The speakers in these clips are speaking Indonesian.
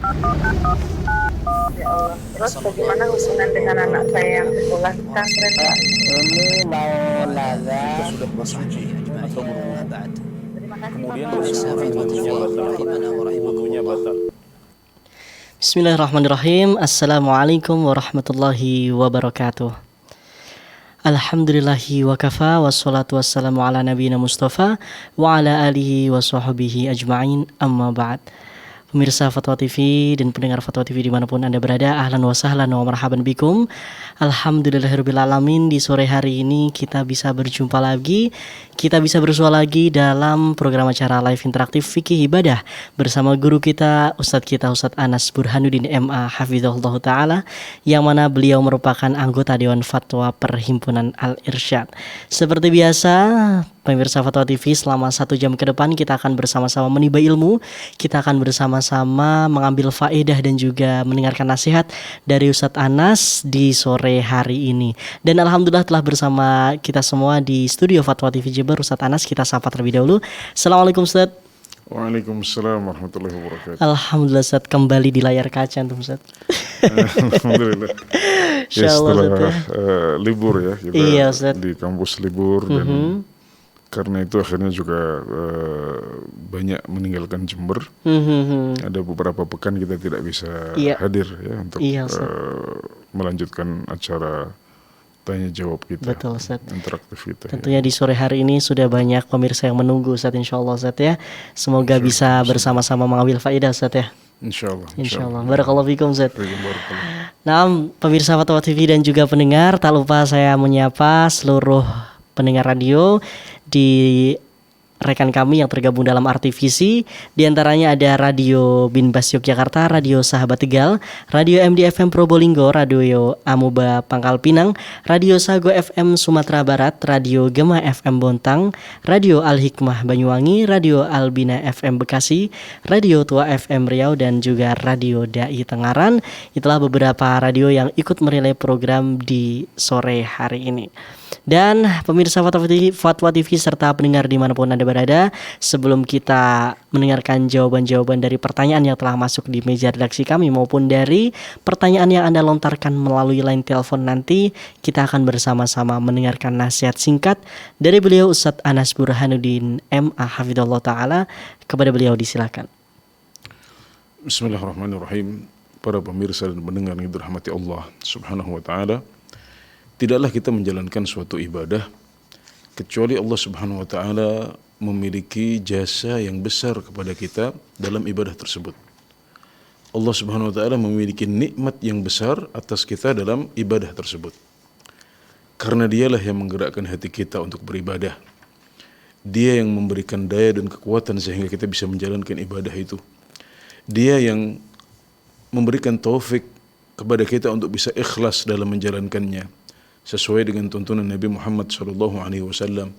Ya Allah. Terus bagaimana hubungan dengan anak saya yang sekolah di pesantren, Pak? Ini mau Jika nanya. sudah bersuci atau berwudu, Terima kasih, kemudian Bapak. bersuci, wudunya batal. Wudunya batal. Bismillahirrahmanirrahim. Assalamualaikum warahmatullahi wabarakatuh. Alhamdulillahi wa kafa wassalatu wassalamu ala nabiyina Mustafa wa ala alihi wa sahbihi ajma'in, amma ba'd. Pemirsa Fatwa TV dan pendengar Fatwa TV dimanapun Anda berada, ahlan wa sahlan wa marhaban bikum. Alhamdulillahirrabbilalamin, di sore hari ini kita bisa berjumpa lagi, kita bisa bersua lagi dalam program acara live interaktif Fikih Ibadah bersama guru kita, Ustadz Anas Burhanuddin MA Hafizahullah Ta'ala, yang mana beliau merupakan anggota Dewan Fatwa Perhimpunan Al-Irsyad. Seperti biasa, pemirsa Fatwa TV, selama 1 jam ke depan kita akan bersama-sama menimba ilmu, kita akan bersama-sama mengambil faedah dan juga mendengarkan nasihat dari Ustadz Anas di sore hari ini. Dan alhamdulillah telah bersama kita semua di studio Fatwa TV Jember Ustadz Anas. Kita sapa terlebih dahulu. Assalamualaikum Ustadz. Waalaikumsalam warahmatullahi wabarakatuh. Alhamdulillah Ustadz, kembali di layar kaca antum Ustadz. Alhamdulillah. Ya setelah libur ya, kita iya, Ustadz, di kampus libur dan karena itu akhirnya juga banyak meninggalkan Jember. Ada beberapa pekan kita tidak bisa hadir ya untuk melanjutkan acara tanya jawab kita. Betul, Ustaz. Interaktif kita. Tentunya di sore hari ini sudah banyak pemirsa yang menunggu, Ustaz, insyaallah Ustaz ya. Semoga bisa bersama-sama mengambil faedah, Ustaz ya. Insyaallah. Barakallahu fikum, Ustaz. Nah, pemirsa Fatwa TV dan juga pendengar, tak lupa saya menyapa seluruh pendengar radio di rekan kami yang tergabung dalam RTVC. Di antaranya ada Radio Binbas Yogyakarta, Radio Sahabat Tegal, Radio MDFM Probolinggo, Radio Amuba Pangkal Pinang, Radio Sago FM Sumatera Barat, Radio Gema FM Bontang, Radio Al Hikmah Banyuwangi, Radio Albina FM Bekasi, Radio Tua FM Riau, dan juga Radio Dai Tengaran. Itulah beberapa radio yang ikut merelay program di sore hari ini. Dan pemirsa Fatwa TV serta pendengar dimanapun Anda berada, sebelum kita mendengarkan jawaban-jawaban dari pertanyaan yang telah masuk di meja redaksi kami maupun dari pertanyaan yang Anda lontarkan melalui line telepon nanti, kita akan bersama-sama mendengarkan nasihat singkat dari beliau Ustadz Anas Burhanuddin MA Hafizahullah Ta'ala. Kepada beliau disilakan. Bismillahirrahmanirrahim. Para pemirsa dan pendengar yang dirahmati Allah Subhanahu wa Ta'ala, tidaklah kita menjalankan suatu ibadah kecuali Allah Subhanahu wa Ta'ala memiliki jasa yang besar kepada kita dalam ibadah tersebut. Allah Subhanahu wa Ta'ala memiliki nikmat yang besar atas kita dalam ibadah tersebut. Karena dialah yang menggerakkan hati kita untuk beribadah. Dia yang memberikan daya dan kekuatan sehingga kita bisa menjalankan ibadah itu. Dia yang memberikan taufik kepada kita untuk bisa ikhlas dalam menjalankannya sesuai dengan tuntunan Nabi Muhammad SAW,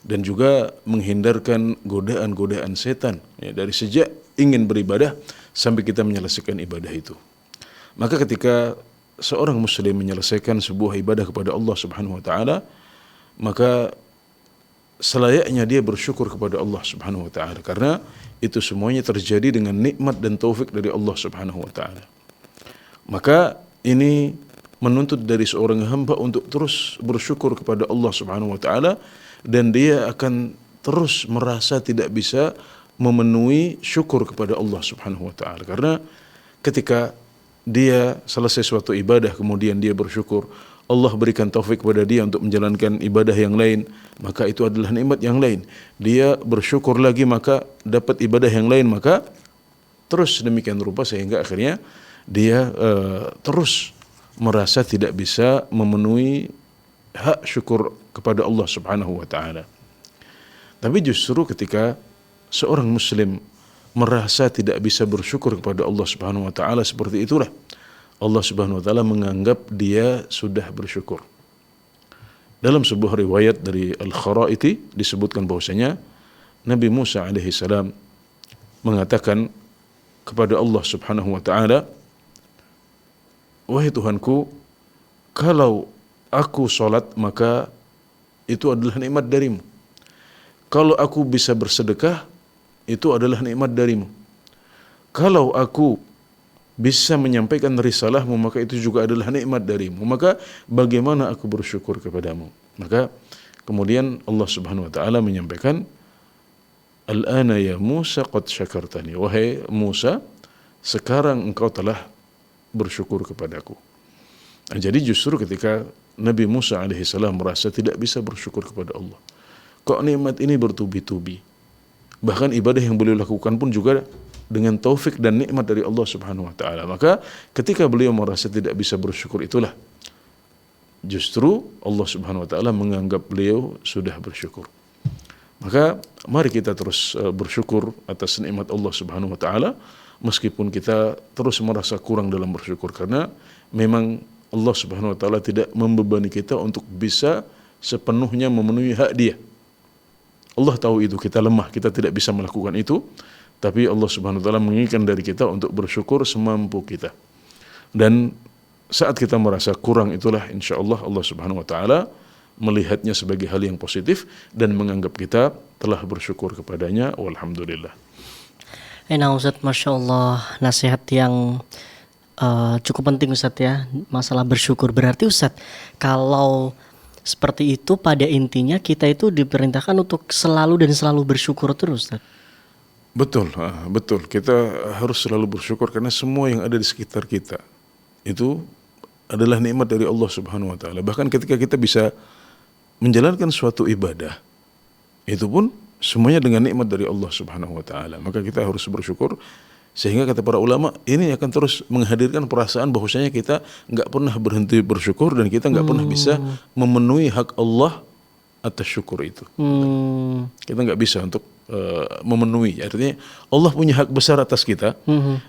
dan juga menghindarkan godaan-godaan setan ya, dari sejak ingin beribadah sampai kita menyelesaikan ibadah itu. Maka ketika seorang muslim menyelesaikan sebuah ibadah kepada Allah Subhanahu wa Ta'ala, maka selayaknya dia bersyukur kepada Allah Subhanahu wa Ta'ala, karena itu semuanya terjadi dengan nikmat dan taufik dari Allah Subhanahu wa Ta'ala. Maka ini menuntut dari seorang hamba untuk terus bersyukur kepada Allah Subhanahu wa Ta'ala, dan dia akan terus merasa tidak bisa memenuhi syukur kepada Allah Subhanahu wa Ta'ala. Karena ketika dia selesai suatu ibadah kemudian dia bersyukur, Allah berikan taufik kepada dia untuk menjalankan ibadah yang lain, maka itu adalah nikmat yang lain. Dia bersyukur lagi maka dapat ibadah yang lain, maka terus demikian rupa sehingga akhirnya dia terus merasa tidak bisa memenuhi hak syukur kepada Allah Subhanahu wa Ta'ala. Tapi justru ketika seorang muslim merasa tidak bisa bersyukur kepada Allah Subhanahu wa Ta'ala, seperti itulah Allah Subhanahu wa Ta'ala menganggap dia sudah bersyukur. Dalam sebuah riwayat dari Al-Kharaiti disebutkan bahwasanya Nabi Musa alaihi salam mengatakan kepada Allah Subhanahu wa Ta'ala, "Wahai Tuhanku, kalau aku sholat maka itu adalah nikmat darimu. Kalau aku bisa bersedekah, itu adalah nikmat darimu. Kalau aku bisa menyampaikan risalahmu, maka itu juga adalah nikmat darimu. Maka bagaimana aku bersyukur kepadamu? Maka kemudian Allah Subhanahu wa taala menyampaikan, Al-ana ya Musa qad syakartani. Wahai Musa, sekarang engkau telah bersyukur kepadaku. Nah, jadi justru ketika Nabi Musa alaihissalam merasa tidak bisa bersyukur kepada Allah, kok nikmat ini bertubi-tubi, bahkan ibadah yang beliau lakukan pun juga dengan taufik dan nikmat dari Allah Subhanahu wa taala, maka ketika beliau merasa tidak bisa bersyukur, itulah justru Allah Subhanahu wa taala menganggap beliau sudah bersyukur. Maka mari kita terus bersyukur atas nikmat Allah Subhanahu wa taala, meskipun kita terus merasa kurang dalam bersyukur, karena memang Allah Subhanahu wa taala tidak membebani kita untuk bisa sepenuhnya memenuhi hak Dia. Allah tahu itu, kita lemah, kita tidak bisa melakukan itu, tapi Allah Subhanahu wa taala menginginkan dari kita untuk bersyukur semampu kita. Dan saat kita merasa kurang, itulah insyaallah Allah Subhanahu wa taala melihatnya sebagai hal yang positif dan menganggap kita telah bersyukur kepadanya. Walhamdulillah. Nah Ustadz, Masya Allah, nasihat yang cukup penting Ustadz ya, masalah bersyukur. Berarti Ustadz, kalau seperti itu pada intinya kita itu diperintahkan untuk selalu dan selalu bersyukur terus Ustadz. Betul, betul. Kita harus selalu bersyukur karena semua yang ada di sekitar kita itu adalah nikmat dari Allah Subhanahu wa taala. Bahkan ketika kita bisa menjalankan suatu ibadah, itu pun semuanya dengan nikmat dari Allah Subhanahu wa taala. Maka kita harus bersyukur, sehingga kata para ulama, ini akan terus menghadirkan perasaan bahwasanya kita nggak pernah berhenti bersyukur dan kita nggak pernah bisa memenuhi hak Allah atas syukur itu. Kita nggak bisa untuk memenuhi. Artinya Allah punya hak besar atas kita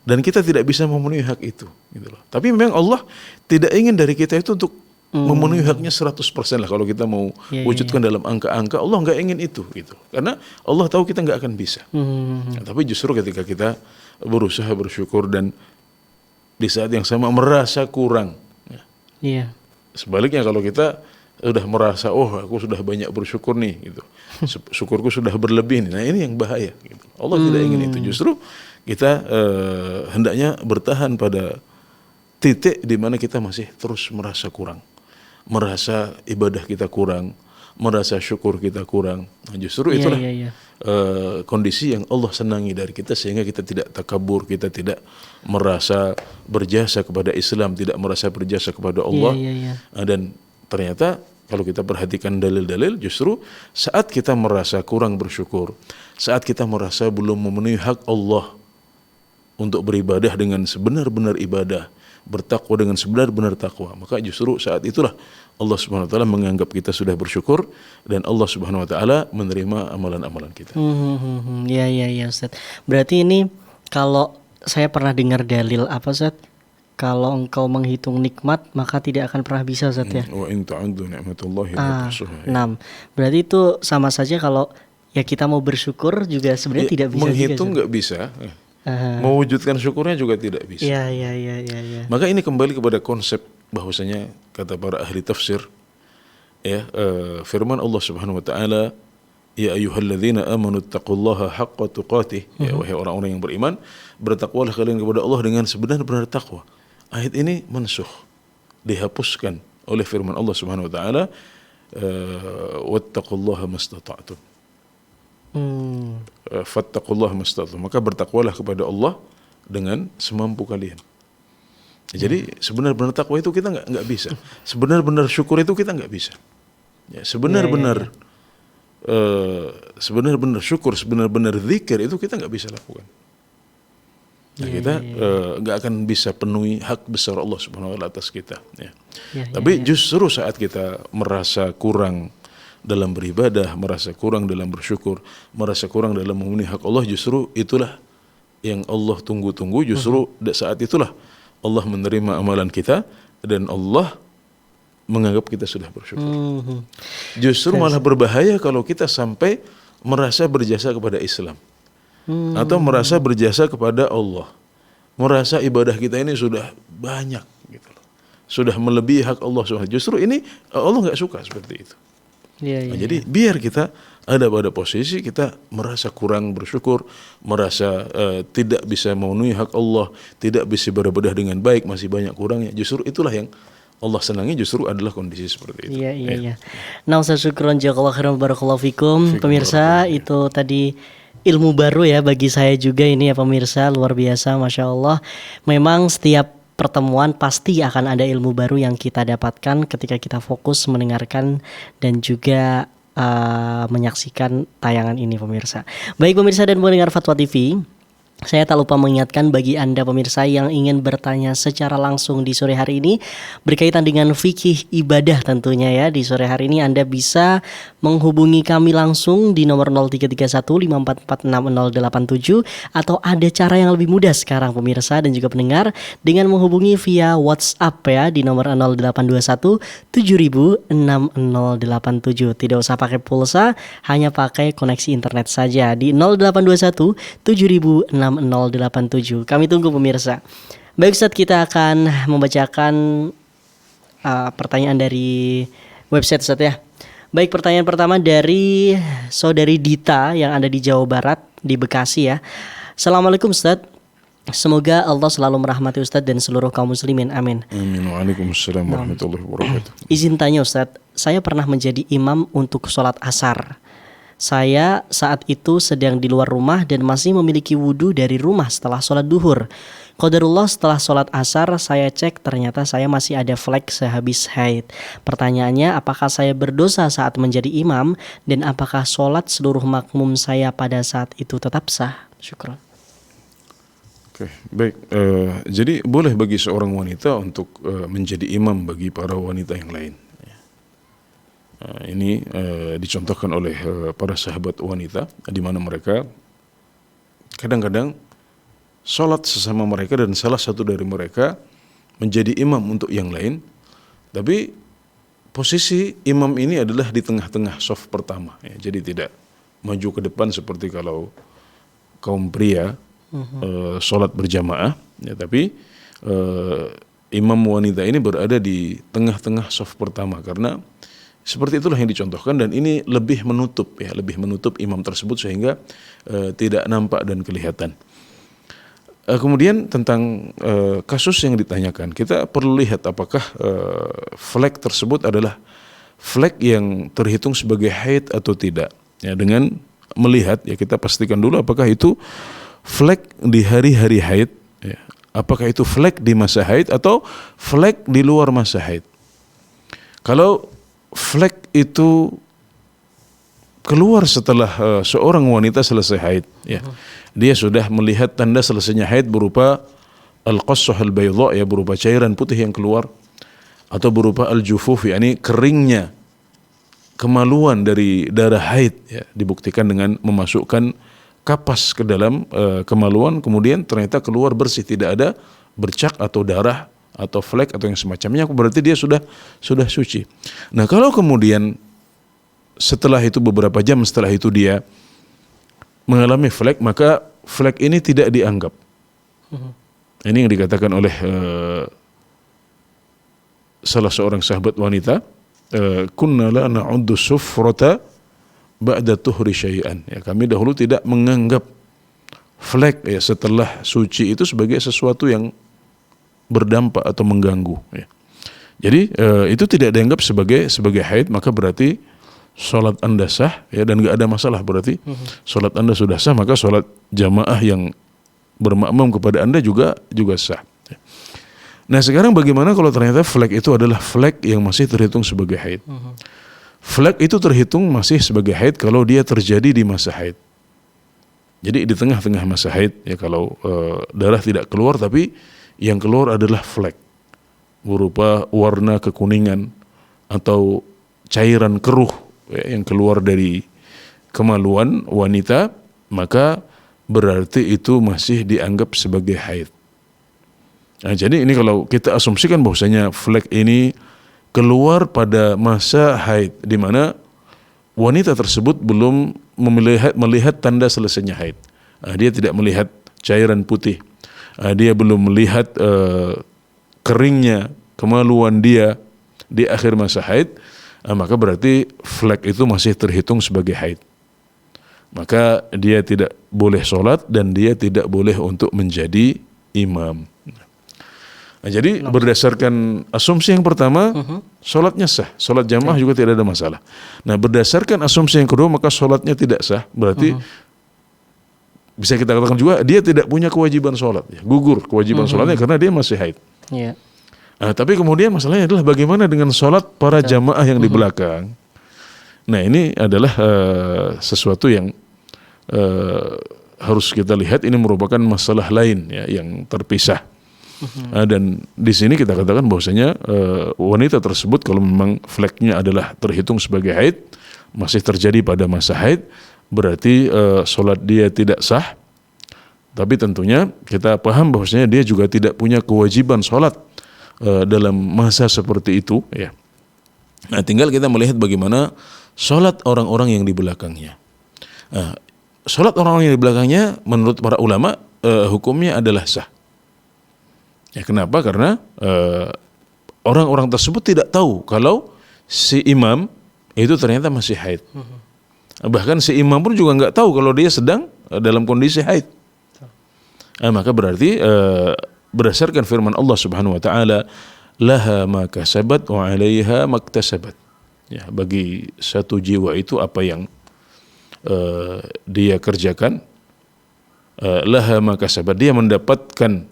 dan kita tidak bisa memenuhi hak itu. Gitu loh. Tapi memang Allah tidak ingin dari kita itu untuk memenuhi haknya 100% lah. Kalau kita mau wujudkan dalam angka-angka, Allah nggak ingin itu. Gitu. Karena Allah tahu kita nggak akan bisa. Nah, tapi justru ketika kita berusaha bersyukur dan di saat yang sama merasa kurang. Iya. Sebaliknya kalau kita sudah merasa, oh aku sudah banyak bersyukur nih, gitu. Syukurku sudah berlebih nih. Nah ini yang bahaya. Gitu. Allah tidak ingin itu. Justru kita hendaknya bertahan pada titik di mana kita masih terus merasa kurang, merasa ibadah kita kurang, merasa syukur kita kurang. Nah, justru itulah kondisi yang Allah senangi dari kita, sehingga kita tidak takabur, kita tidak merasa berjasa kepada Islam, tidak merasa berjasa kepada Allah. Dan ternyata kalau kita perhatikan dalil-dalil, justru saat kita merasa kurang bersyukur, saat kita merasa belum memenuhi hak Allah untuk beribadah dengan sebenar-benar ibadah, bertakwa dengan sebenar-benar takwa, maka justru saat itulah Allah Subhanahu wa taala menganggap kita sudah bersyukur dan Allah Subhanahu wa taala menerima amalan-amalan kita. Ya Ustaz. Berarti ini kalau saya pernah dengar dalil apa Ustaz? Kalau engkau menghitung nikmat maka tidak akan pernah bisa Ustaz ya. Wa in ta'uddu ni'matallahi la tuhsuha. 6. Berarti itu sama saja kalau ya kita mau bersyukur juga sebenarnya tidak bisa. Menghitung nggak bisa. Mewujudkan syukurnya juga tidak bisa. Iya. Maka ini kembali kepada konsep bahwasanya kata para ahli tafsir, firman Allah Subhanahu wa taala, ya ayyuhalladzina amanu taqullaha haqqa tuqatih, ya wahai orang-orang yang beriman, bertakwalah kalian kepada Allah dengan sebenar-benar takwa. Ayat ini mansukh, dihapuskan oleh firman Allah Subhanahu wa taala, wattaqullaha mastata'tum. Fattaqullaha mastata'tum. Maka bertakwalah kepada Allah dengan semampu kalian. Jadi sebenar-benar takwa itu kita nggak bisa. Sebenar-benar syukur itu kita nggak bisa. Ya, sebenar-benar sebenar-benar syukur, sebenar-benar zikir itu kita nggak bisa lakukan. Nah, kita nggak akan bisa penuhi hak besar Allah Subhanahu wa taala atas kita. Ya. Tapi justru saat kita merasa kurang dalam beribadah, merasa kurang dalam bersyukur, merasa kurang dalam memenuhi hak Allah, justru itulah yang Allah tunggu-tunggu. Justru saat itulah Allah menerima amalan kita dan Allah menganggap kita sudah bersyukur. Justru malah berbahaya kalau kita sampai merasa berjasa kepada Islam atau merasa berjasa kepada Allah, merasa ibadah kita ini sudah banyak, gitu loh, sudah melebihi hak Allah. Justru ini Allah nggak suka seperti itu. Iya, iya, Nah, jadi biar kita ada pada posisi kita merasa kurang bersyukur, merasa tidak bisa memenuhi hak Allah, tidak bisa beribadah dengan baik, masih banyak kurangnya. Justru itulah yang Allah senangi, justru adalah kondisi seperti itu. Iya, iya, iya. Nah, Ustaz, syukron jazakallahu khairan barakallahu fikum. Pemirsa, itu tadi ilmu baru ya bagi saya juga ini ya pemirsa, luar biasa, Masya Allah. Memang setiap pertemuan pasti akan ada ilmu baru yang kita dapatkan ketika kita fokus mendengarkan dan juga menyaksikan tayangan ini pemirsa. Baik pemirsa dan pendengar Fatwa TV, saya tak lupa mengingatkan bagi Anda pemirsa yang ingin bertanya secara langsung di sore hari ini berkaitan dengan fikih ibadah tentunya ya. Di sore hari ini Anda bisa menghubungi kami langsung di nomor 033154460087 atau ada cara yang lebih mudah sekarang pemirsa dan juga pendengar dengan menghubungi via WhatsApp ya di nomor 0821 706087. Tidak usah pakai pulsa, hanya pakai koneksi internet saja di 0821 706087. Kami tunggu pemirsa. Baik Ustaz, kita akan membacakan pertanyaan dari website Ustaz ya. Baik, pertanyaan pertama dari saudari Dita yang ada di Jawa Barat, di Bekasi ya. Assalamualaikum Ustaz. Semoga Allah selalu merahmati Ustaz dan seluruh kaum muslimin. Amin. Amin. Waalaikumsalam warahmatullahi wabarakatuh. Izin tanya Ustaz, saya pernah menjadi imam untuk sholat asar. Saya saat itu sedang di luar rumah dan masih memiliki wudhu dari rumah setelah sholat duhur. Qadarullah setelah sholat asar saya cek ternyata saya masih ada flek sehabis haid. Pertanyaannya, apakah saya berdosa saat menjadi imam dan apakah sholat seluruh makmum saya pada saat itu tetap sah? Syukran. Oke, baik. Jadi boleh bagi seorang wanita untuk menjadi imam bagi para wanita yang lain. Ini dicontohkan oleh para sahabat wanita di mana mereka kadang-kadang sholat sesama mereka dan salah satu dari mereka menjadi imam untuk yang lain, tapi posisi imam ini adalah di tengah-tengah saf pertama ya, jadi tidak maju ke depan seperti kalau kaum pria sholat berjamaah ya, tapi imam wanita ini berada di tengah-tengah saf pertama karena seperti itulah yang dicontohkan dan ini lebih menutup imam tersebut sehingga tidak nampak dan kelihatan. Kemudian tentang kasus yang ditanyakan, kita perlu lihat apakah flek tersebut adalah flek yang terhitung sebagai haid atau tidak. Ya, dengan melihat ya kita pastikan dulu apakah itu flek di hari-hari haid, ya. Apakah itu flek di masa haid atau flek di luar masa haid. Kalau flek itu keluar setelah seorang wanita selesai haid ya. Dia sudah melihat tanda selesainya haid berupa al-qassah al-baydha ya, berupa cairan putih yang keluar, atau berupa al-jufuf yakni keringnya kemaluan dari darah haid ya, dibuktikan dengan memasukkan kapas ke dalam kemaluan, kemudian ternyata keluar bersih, tidak ada bercak atau darah atau flek atau yang semacamnya, berarti dia sudah suci. Nah, kalau kemudian setelah itu beberapa jam setelah itu dia mengalami flek, maka flek ini tidak dianggap. Ini yang dikatakan oleh salah seorang sahabat wanita, kunna la na'uddu sufrata ba'da tuhri syai'an. Ya, kami dahulu tidak menganggap flek ya setelah suci itu sebagai sesuatu yang berdampak atau mengganggu ya. Jadi itu tidak dianggap sebagai haid, maka berarti sholat Anda sah ya, dan enggak ada masalah, berarti sholat Anda sudah sah, maka sholat jamaah yang bermakmum kepada Anda juga sah ya. Nah, sekarang bagaimana kalau ternyata flek itu adalah flek yang masih terhitung sebagai haid? Flek itu terhitung masih sebagai haid kalau dia terjadi di masa haid. Jadi di tengah-tengah masa haid ya, kalau darah tidak keluar tapi yang keluar adalah flek berupa warna kekuningan atau cairan keruh ya, yang keluar dari kemaluan wanita, maka berarti itu masih dianggap sebagai haid. Nah, jadi ini kalau kita asumsikan bahwasanya flek ini keluar pada masa haid, di mana wanita tersebut belum melihat tanda selesainya haid. Dia tidak melihat cairan putih. Dia belum melihat keringnya kemaluan dia di akhir masa haid, maka berarti flek itu masih terhitung sebagai haid. Maka dia tidak boleh sholat dan dia tidak boleh untuk menjadi imam. Nah, jadi berdasarkan asumsi yang pertama, sholatnya sah, sholat jamaah juga tidak ada masalah. Nah, berdasarkan asumsi yang kedua, maka sholatnya tidak sah, berarti bisa kita katakan juga dia tidak punya kewajiban sholat, ya, gugur kewajiban sholatnya karena dia masih haid. Iya. Nah, tapi kemudian masalahnya adalah bagaimana dengan sholat para jamaah yang di belakang. Nah, ini adalah sesuatu yang harus kita lihat, ini merupakan masalah lain ya, yang terpisah. Dan di sini kita katakan bahwasanya wanita tersebut kalau memang fleknya adalah terhitung sebagai haid, masih terjadi pada masa haid, berarti sholat dia tidak sah. Tapi tentunya kita paham bahwasanya dia juga tidak punya kewajiban sholat dalam masa seperti itu ya. Nah, tinggal kita melihat bagaimana sholat orang-orang yang di belakangnya. Sholat orang-orang yang di belakangnya menurut para ulama hukumnya adalah sah. Ya, kenapa? Karena orang-orang tersebut tidak tahu kalau si imam itu ternyata masih haid. Bahkan si imam pun juga nggak tahu kalau dia sedang dalam kondisi haid. Maka berarti berdasarkan firman Allah Subhanahu wa taala, laha ma kasabat wa 'alaiha maktasabat. Ya, bagi satu jiwa itu apa yang dia kerjakan, laha ma kasabat, dia mendapatkan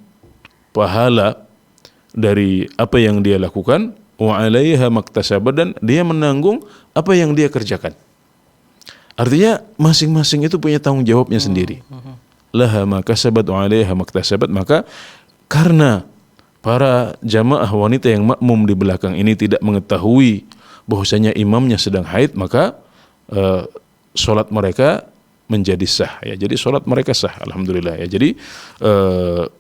pahala dari apa yang dia lakukan, wa 'alaiha maktasabat, dan dia menanggung apa yang dia kerjakan. Artinya masing-masing itu punya tanggung jawabnya sendiri. Laha ma kasabat wa 'alaiha maktasabat. Maka karena para jamaah wanita yang makmum di belakang ini tidak mengetahui bahwasanya imamnya sedang haid, maka sholat mereka menjadi sah ya. Jadi sholat mereka sah, alhamdulillah ya. Jadi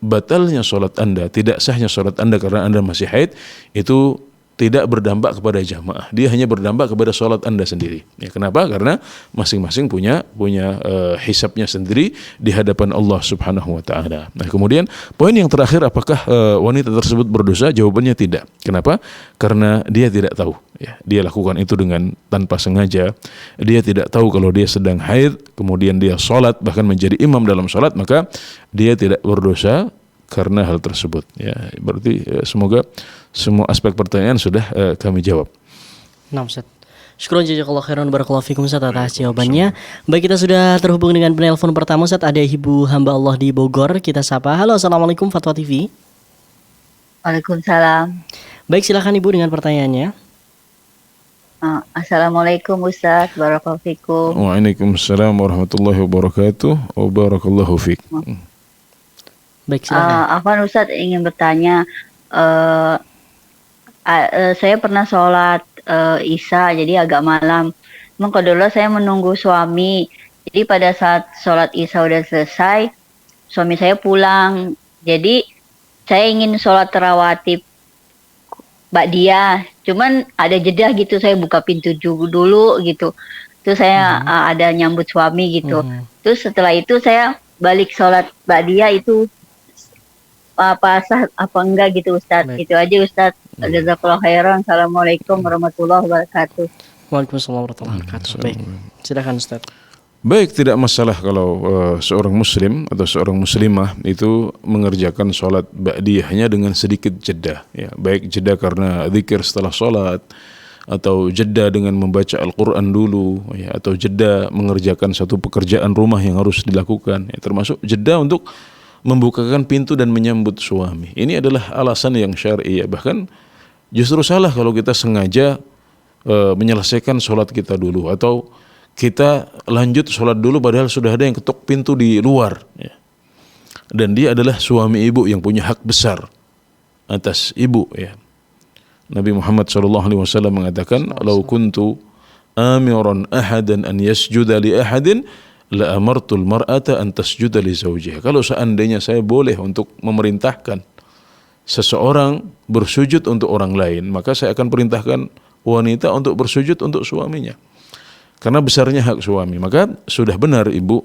batalnya sholat Anda, tidak sahnya sholat Anda karena Anda masih haid, itu tidak berdampak kepada jamaah. Dia hanya berdampak kepada sholat Anda sendiri. Ya, kenapa? Karena masing-masing punya hisabnya sendiri di hadapan Allah Subhanahu wa taala. Nah, kemudian poin yang terakhir, apakah wanita tersebut berdosa? Jawabannya tidak. Kenapa? Karena dia tidak tahu. Ya, dia lakukan itu dengan tanpa sengaja. Dia tidak tahu kalau dia sedang haid, kemudian dia sholat, bahkan menjadi imam dalam sholat, maka dia tidak berdosa karena hal tersebut. Ya, berarti semoga semua aspek pertanyaan sudah kami jawab. Nah, Ustaz. Syukron jazakallahu khairan barakallahu fikum Ustaz atas jawabannya. Baik, kita sudah terhubung dengan penelpon pertama Ustaz, ada Ibu hamba Allah di Bogor. Kita sapa. Halo, Assalamualaikum Fatwa TV. Waalaikumsalam. Baik, silakan Ibu dengan pertanyaannya. Assalamualaikum Ustaz, barakallahu fikum. Waalaikumsalam warahmatullahi wabarakatuh. Wa barakallahu fik. Baik, silakan. Afwan Ustaz, ingin bertanya, saya pernah sholat Isya, jadi agak malam. Memang kedua saya menunggu suami. Jadi pada saat sholat Isya udah selesai, suami saya pulang. Jadi saya ingin sholat rawatib ba'diyah. Cuman ada jeda gitu, saya buka pintu dulu gitu. Terus saya ada nyambut suami gitu. Terus setelah itu saya balik sholat ba'diyah itu apa sah apa enggak gitu Ustaz. Itu aja Ustaz. Jazakallahu khairan. Assalamualaikum warahmatullahi wabarakatuh. Waalaikumsalam warahmatullahi wabarakatuh. Baik, silakan Ustaz. Baik, tidak masalah kalau seorang muslim atau seorang muslimah itu mengerjakan sholat ba'diyahnya dengan sedikit jeda ya. Baik jeda karena zikir setelah sholat, atau jeda dengan membaca Al-Quran dulu ya, atau jeda mengerjakan satu pekerjaan rumah yang harus dilakukan ya, termasuk jeda untuk membukakan pintu dan menyambut suami. Ini adalah alasan yang syar'i ya. Bahkan justru salah kalau kita sengaja menyelesaikan sholat kita dulu, atau kita lanjut sholat dulu padahal sudah ada yang ketuk pintu di luar ya. Dan dia adalah suami ibu yang punya hak besar atas ibu ya. Nabi Muhammad SAW mengatakan, "Lau kuntu amiran ahadan an yasjuda li ahadin la amartul mar'ata an tasjuda li zawjiha." Kalau seandainya saya boleh untuk memerintahkan seseorang bersujud untuk orang lain, maka saya akan perintahkan wanita untuk bersujud untuk suaminya. Karena besarnya hak suami. Maka sudah benar ibu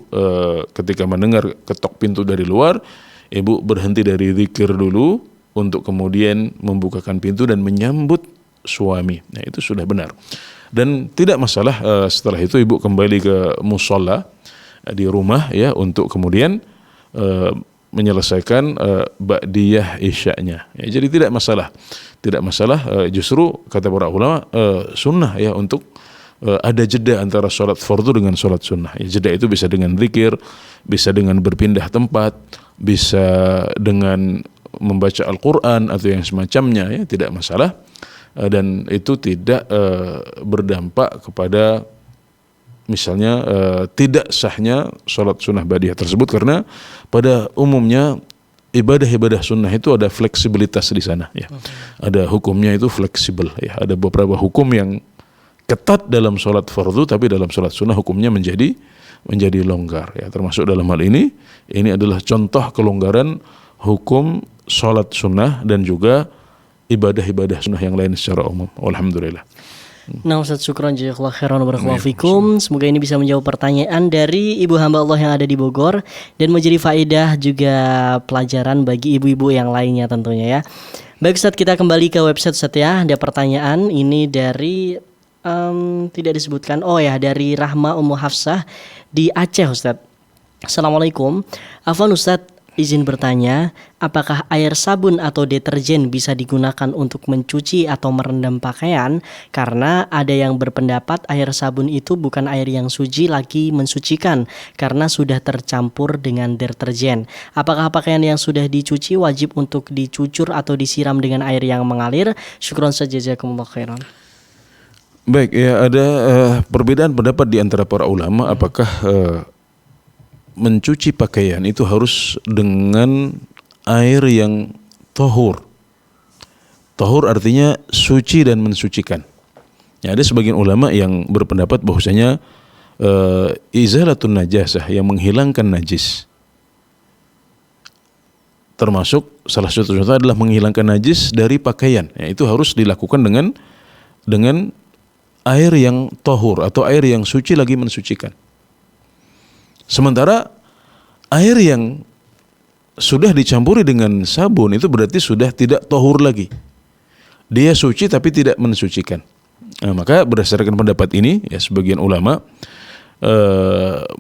ketika mendengar ketok pintu dari luar, ibu berhenti dari zikir dulu untuk kemudian membukakan pintu dan menyambut suami. Nah, itu sudah benar. Dan tidak masalah setelah itu ibu kembali ke musola di rumah ya untuk kemudian menyelesaikan ba'diyah isya'nya. Ya, jadi tidak masalah. Tidak masalah, justru kata para ulama sunnah ya untuk ada jeda antara sholat fardu dengan sholat sunnah. Ya, jeda itu bisa dengan zikir, bisa dengan berpindah tempat, bisa dengan membaca Al-Quran atau yang semacamnya, ya tidak masalah. Dan itu tidak berdampak kepada misalnya tidak sahnya sholat sunnah ba'diyah tersebut, karena pada umumnya ibadah-ibadah sunnah itu ada fleksibilitas di sana ya. Ada hukumnya itu fleksibel ya. Ada beberapa hukum yang ketat dalam sholat fardu, tapi dalam sholat sunnah hukumnya menjadi longgar ya. Termasuk dalam hal ini adalah contoh kelonggaran hukum sholat sunnah dan juga ibadah-ibadah sunnah yang lain secara umum. Alhamdulillah. Nah Ustaz, syukran jazakallahu khairan barakallahu fikum. Semoga ini bisa menjawab pertanyaan dari ibu hamba Allah yang ada di Bogor dan menjadi faedah juga pelajaran bagi ibu-ibu yang lainnya tentunya ya. Baik Ustaz, kita kembali ke website Ustaz ya. Ada pertanyaan ini dari tidak disebutkan. Oh ya, dari Rahma Ummu Hafsah di Aceh Ustaz. Assalamualaikum. Afwan Ustaz, izin bertanya, apakah air sabun atau deterjen bisa digunakan untuk mencuci atau merendam pakaian? Karena ada yang berpendapat air sabun itu bukan air yang suci lagi mensucikan karena sudah tercampur dengan deterjen. Apakah pakaian yang sudah dicuci wajib untuk dicucur atau disiram dengan air yang mengalir? Syukron saja, jazakumullah khairan. Baik, ya ada perbedaan pendapat di antara para ulama apakah mencuci pakaian itu harus dengan air yang tahur. Tahur artinya suci dan mensucikan. Ya, ada sebagian ulama yang berpendapat bahwasanya izalatun najasah, yang menghilangkan najis. Termasuk salah satu contoh adalah menghilangkan najis dari pakaian. Ya, itu harus dilakukan dengan air yang tahur atau air yang suci lagi mensucikan. Sementara air yang sudah dicampuri dengan sabun itu berarti sudah tidak tahur lagi. Dia suci tapi tidak mensucikan. Nah, maka berdasarkan pendapat ini ya sebagian ulama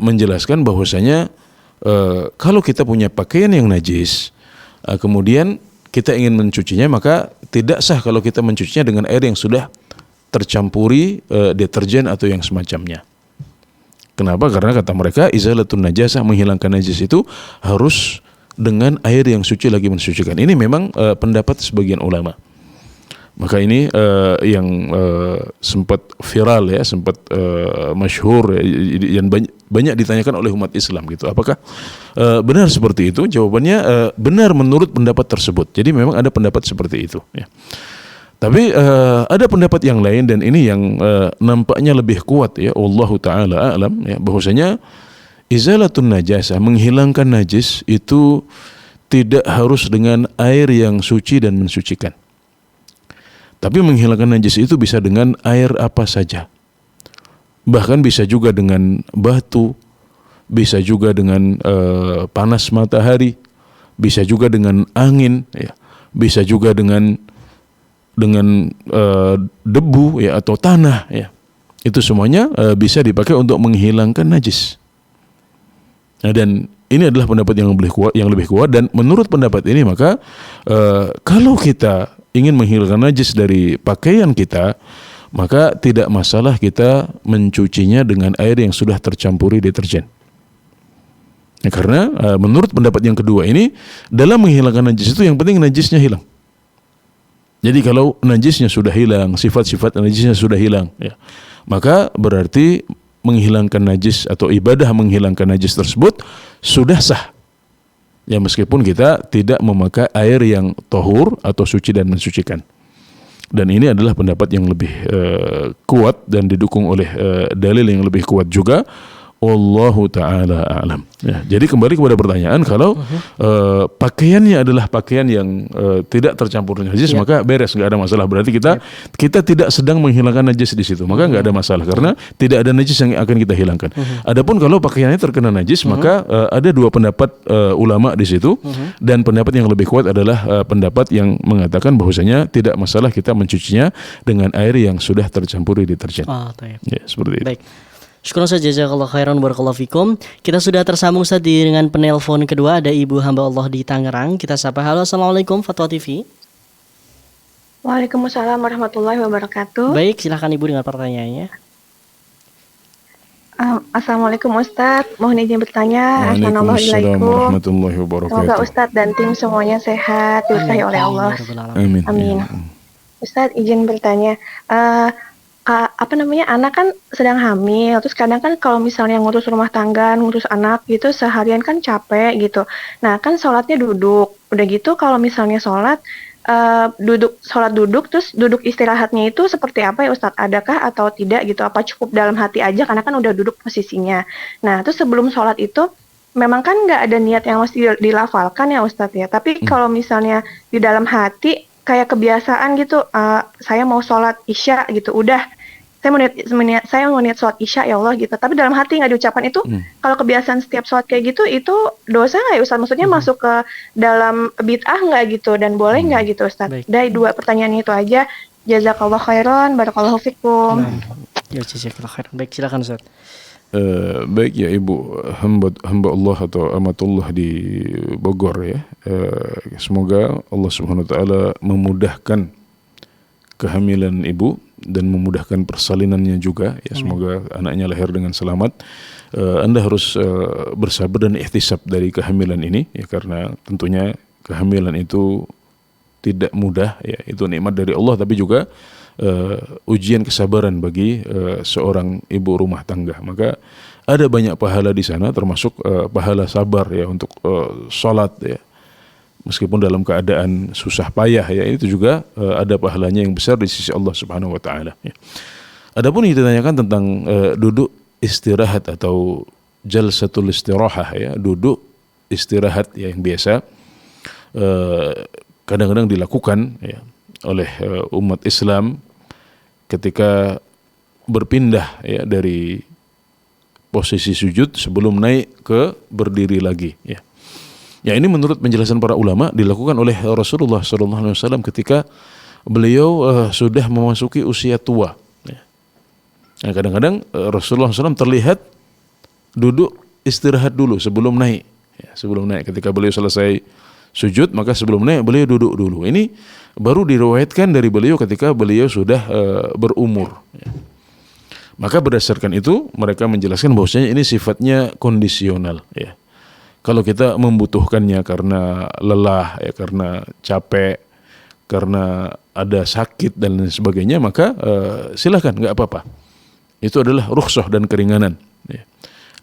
menjelaskan bahwasanya kalau kita punya pakaian yang najis kemudian kita ingin mencucinya, maka tidak sah kalau kita mencucinya dengan air yang sudah tercampuri deterjen atau yang semacamnya. Kenapa? Karena kata mereka izalatun najasah, menghilangkan najis itu harus dengan air yang suci lagi mensucikan. Ini memang pendapat sebagian ulama. Maka ini yang sempat viral ya, sempat masyhur yang banyak ditanyakan oleh umat Islam gitu. Apakah benar seperti itu? Jawabannya benar menurut pendapat tersebut. Jadi memang ada pendapat seperti itu ya. Tapi ada pendapat yang lain dan ini yang nampaknya lebih kuat ya, Allahu taala a'lam ya, bahwasanya izalatun najasah, menghilangkan najis itu tidak harus dengan air yang suci dan mensucikan. Tapi menghilangkan najis itu bisa dengan air apa saja. Bahkan bisa juga dengan batu, bisa juga dengan panas matahari, bisa juga dengan angin ya, bisa juga dengan debu ya atau tanah ya, itu semuanya bisa dipakai untuk menghilangkan najis. Nah, dan ini adalah pendapat yang lebih kuat dan menurut pendapat ini maka kalau kita ingin menghilangkan najis dari pakaian kita, maka tidak masalah kita mencucinya dengan air yang sudah tercampuri deterjen. Ya, karena menurut pendapat yang kedua ini, dalam menghilangkan najis itu yang penting najisnya hilang. Jadi kalau najisnya sudah hilang, sifat-sifat najisnya sudah hilang, ya, maka berarti menghilangkan najis atau ibadah menghilangkan najis tersebut sudah sah. Ya, meskipun kita tidak memakai air yang tahur atau suci dan mensucikan. Dan ini adalah pendapat yang lebih kuat dan didukung oleh dalil yang lebih kuat juga. Wallahu ta'ala a'lam. Ya, jadi kembali kepada pertanyaan, kalau pakaiannya adalah pakaian yang tidak tercampur najis, maka beres, nggak ada masalah. Berarti kita tidak sedang menghilangkan najis di situ, maka nggak ada masalah karena tidak ada najis yang akan kita hilangkan. Adapun kalau pakaiannya terkena najis, maka ada dua pendapat ulama di situ, dan pendapat yang lebih kuat adalah pendapat yang mengatakan bahwasanya tidak masalah kita mencucinya dengan air yang sudah tercampuri deterjen. Ya, seperti itu. Baik. Syukur saja, jazakallah khairan, barakallahu fikum. Kita sudah tersambung Ustaz dengan penelpon kedua, ada Ibu hamba Allah di Tangerang. Kita sapa. Halo, assalamualaikum Fatwa TV. Waalaikumsalam warahmatullahi wabarakatuh. Baik, silahkan Ibu dengan pertanyaannya. Assalamualaikum Ustadz, mohon izin bertanya. Waalaikumsalam warahmatullahi wabarakatuh. Semoga Ustadz dan tim semuanya sehat, diberkahi oleh Allah. Amin. Amin. Ustadz izin bertanya, anak kan sedang hamil, terus kadang kan kalau misalnya ngurus rumah tangga, ngurus anak gitu, seharian kan capek gitu. Nah kan sholatnya duduk, udah gitu kalau misalnya sholat duduk, terus duduk istirahatnya itu seperti apa ya Ustadz? Adakah atau tidak gitu? Apa cukup dalam hati aja karena kan udah duduk posisinya. Nah terus sebelum sholat itu memang kan nggak ada niat yang mesti dilafalkan ya Ustadz ya. Tapi kalau misalnya di dalam hati kayak kebiasaan gitu, saya mau sholat isya gitu, udah saya mau niat sholat isya ya Allah gitu, tapi dalam hati nggak diucapkan itu. Kalau kebiasaan setiap sholat kayak gitu, itu dosa nggak ya Ustaz? Maksudnya masuk ke dalam bid'ah nggak gitu, dan boleh nggak gitu Ustaz? Dari dua pertanyaan itu aja. Jazakallah khairan, barakallahu fikum. Ya, jazakallah khairan. Baik, silakan Ustaz. Baik ya Ibu hamba Allah atau amatullah di Bogor ya. Semoga Allah Subhanahu wa taala memudahkan kehamilan Ibu dan memudahkan persalinannya juga ya. Semoga anaknya lahir dengan selamat. Anda harus bersabar dan ihtisab dari kehamilan ini ya, karena tentunya kehamilan itu tidak mudah ya. Itu nikmat dari Allah, tapi juga ujian kesabaran bagi seorang ibu rumah tangga. Maka ada banyak pahala di sana, termasuk pahala sabar ya untuk sholat ya, meskipun dalam keadaan susah payah ya, itu juga ada pahalanya yang besar di sisi Allah Subhanahu wa taala ya. Adapun yang ditanyakan tentang duduk istirahat atau jalsatul istirahah ya, duduk istirahat ya, yang biasa kadang-kadang dilakukan ya oleh umat Islam ketika berpindah ya dari posisi sujud sebelum naik ke berdiri lagi ya. Ya, ini menurut penjelasan para ulama dilakukan oleh Rasulullah SAW ketika beliau sudah memasuki usia tua ya. Nah, kadang-kadang Rasulullah SAW terlihat duduk istirahat dulu sebelum naik ya, sebelum naik. Ketika beliau selesai sujud, maka sebelum naik beliau duduk dulu. Ini baru diriwayatkan dari beliau ketika beliau sudah berumur ya. Maka berdasarkan itu mereka menjelaskan bahwasanya ini sifatnya kondisional ya. Kalau kita membutuhkannya karena lelah ya, karena capek, karena ada sakit dan lain sebagainya, maka silakan, nggak apa-apa. Itu adalah rukhsah dan keringanan ya.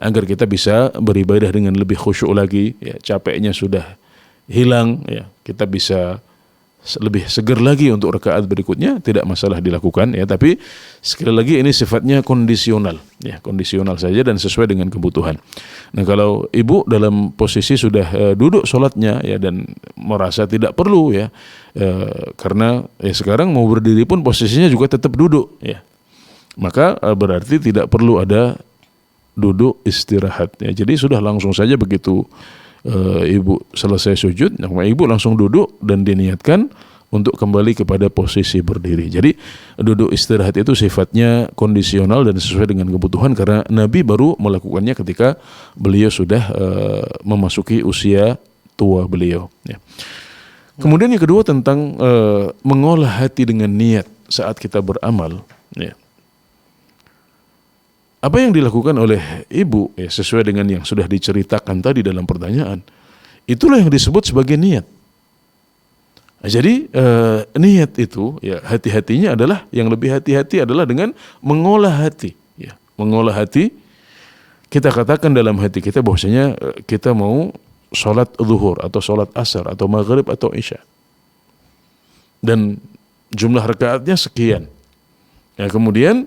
Agar kita bisa beribadah dengan lebih khusyuk lagi ya, capeknya sudah hilang ya, kita bisa lebih segar lagi untuk rakaat berikutnya, tidak masalah dilakukan ya. Tapi sekali lagi ini sifatnya kondisional ya, kondisional saja dan sesuai dengan kebutuhan. Nah, kalau ibu dalam posisi sudah duduk sholatnya ya dan merasa tidak perlu ya, karena ya sekarang mau berdiri pun posisinya juga tetap duduk ya, maka berarti tidak perlu ada duduk istirahat ya. Jadi sudah langsung saja begitu ibu selesai sujud, ibu langsung duduk dan diniatkan untuk kembali kepada posisi berdiri. Jadi duduk istirahat itu sifatnya kondisional dan sesuai dengan kebutuhan, karena Nabi baru melakukannya ketika beliau sudah memasuki usia tua beliau ya. Kemudian yang kedua tentang mengolah hati dengan niat saat kita beramal ya. Apa yang dilakukan oleh ibu ya, sesuai dengan yang sudah diceritakan tadi dalam pertanyaan, itulah yang disebut sebagai niat. Nah, jadi niat itu ya, hati-hatinya adalah, yang lebih hati-hati adalah dengan mengolah hati ya. Mengolah hati, kita katakan dalam hati kita bahwasanya kita mau sholat zuhur atau sholat asar atau maghrib atau isya, dan jumlah rakaatnya sekian ya. Kemudian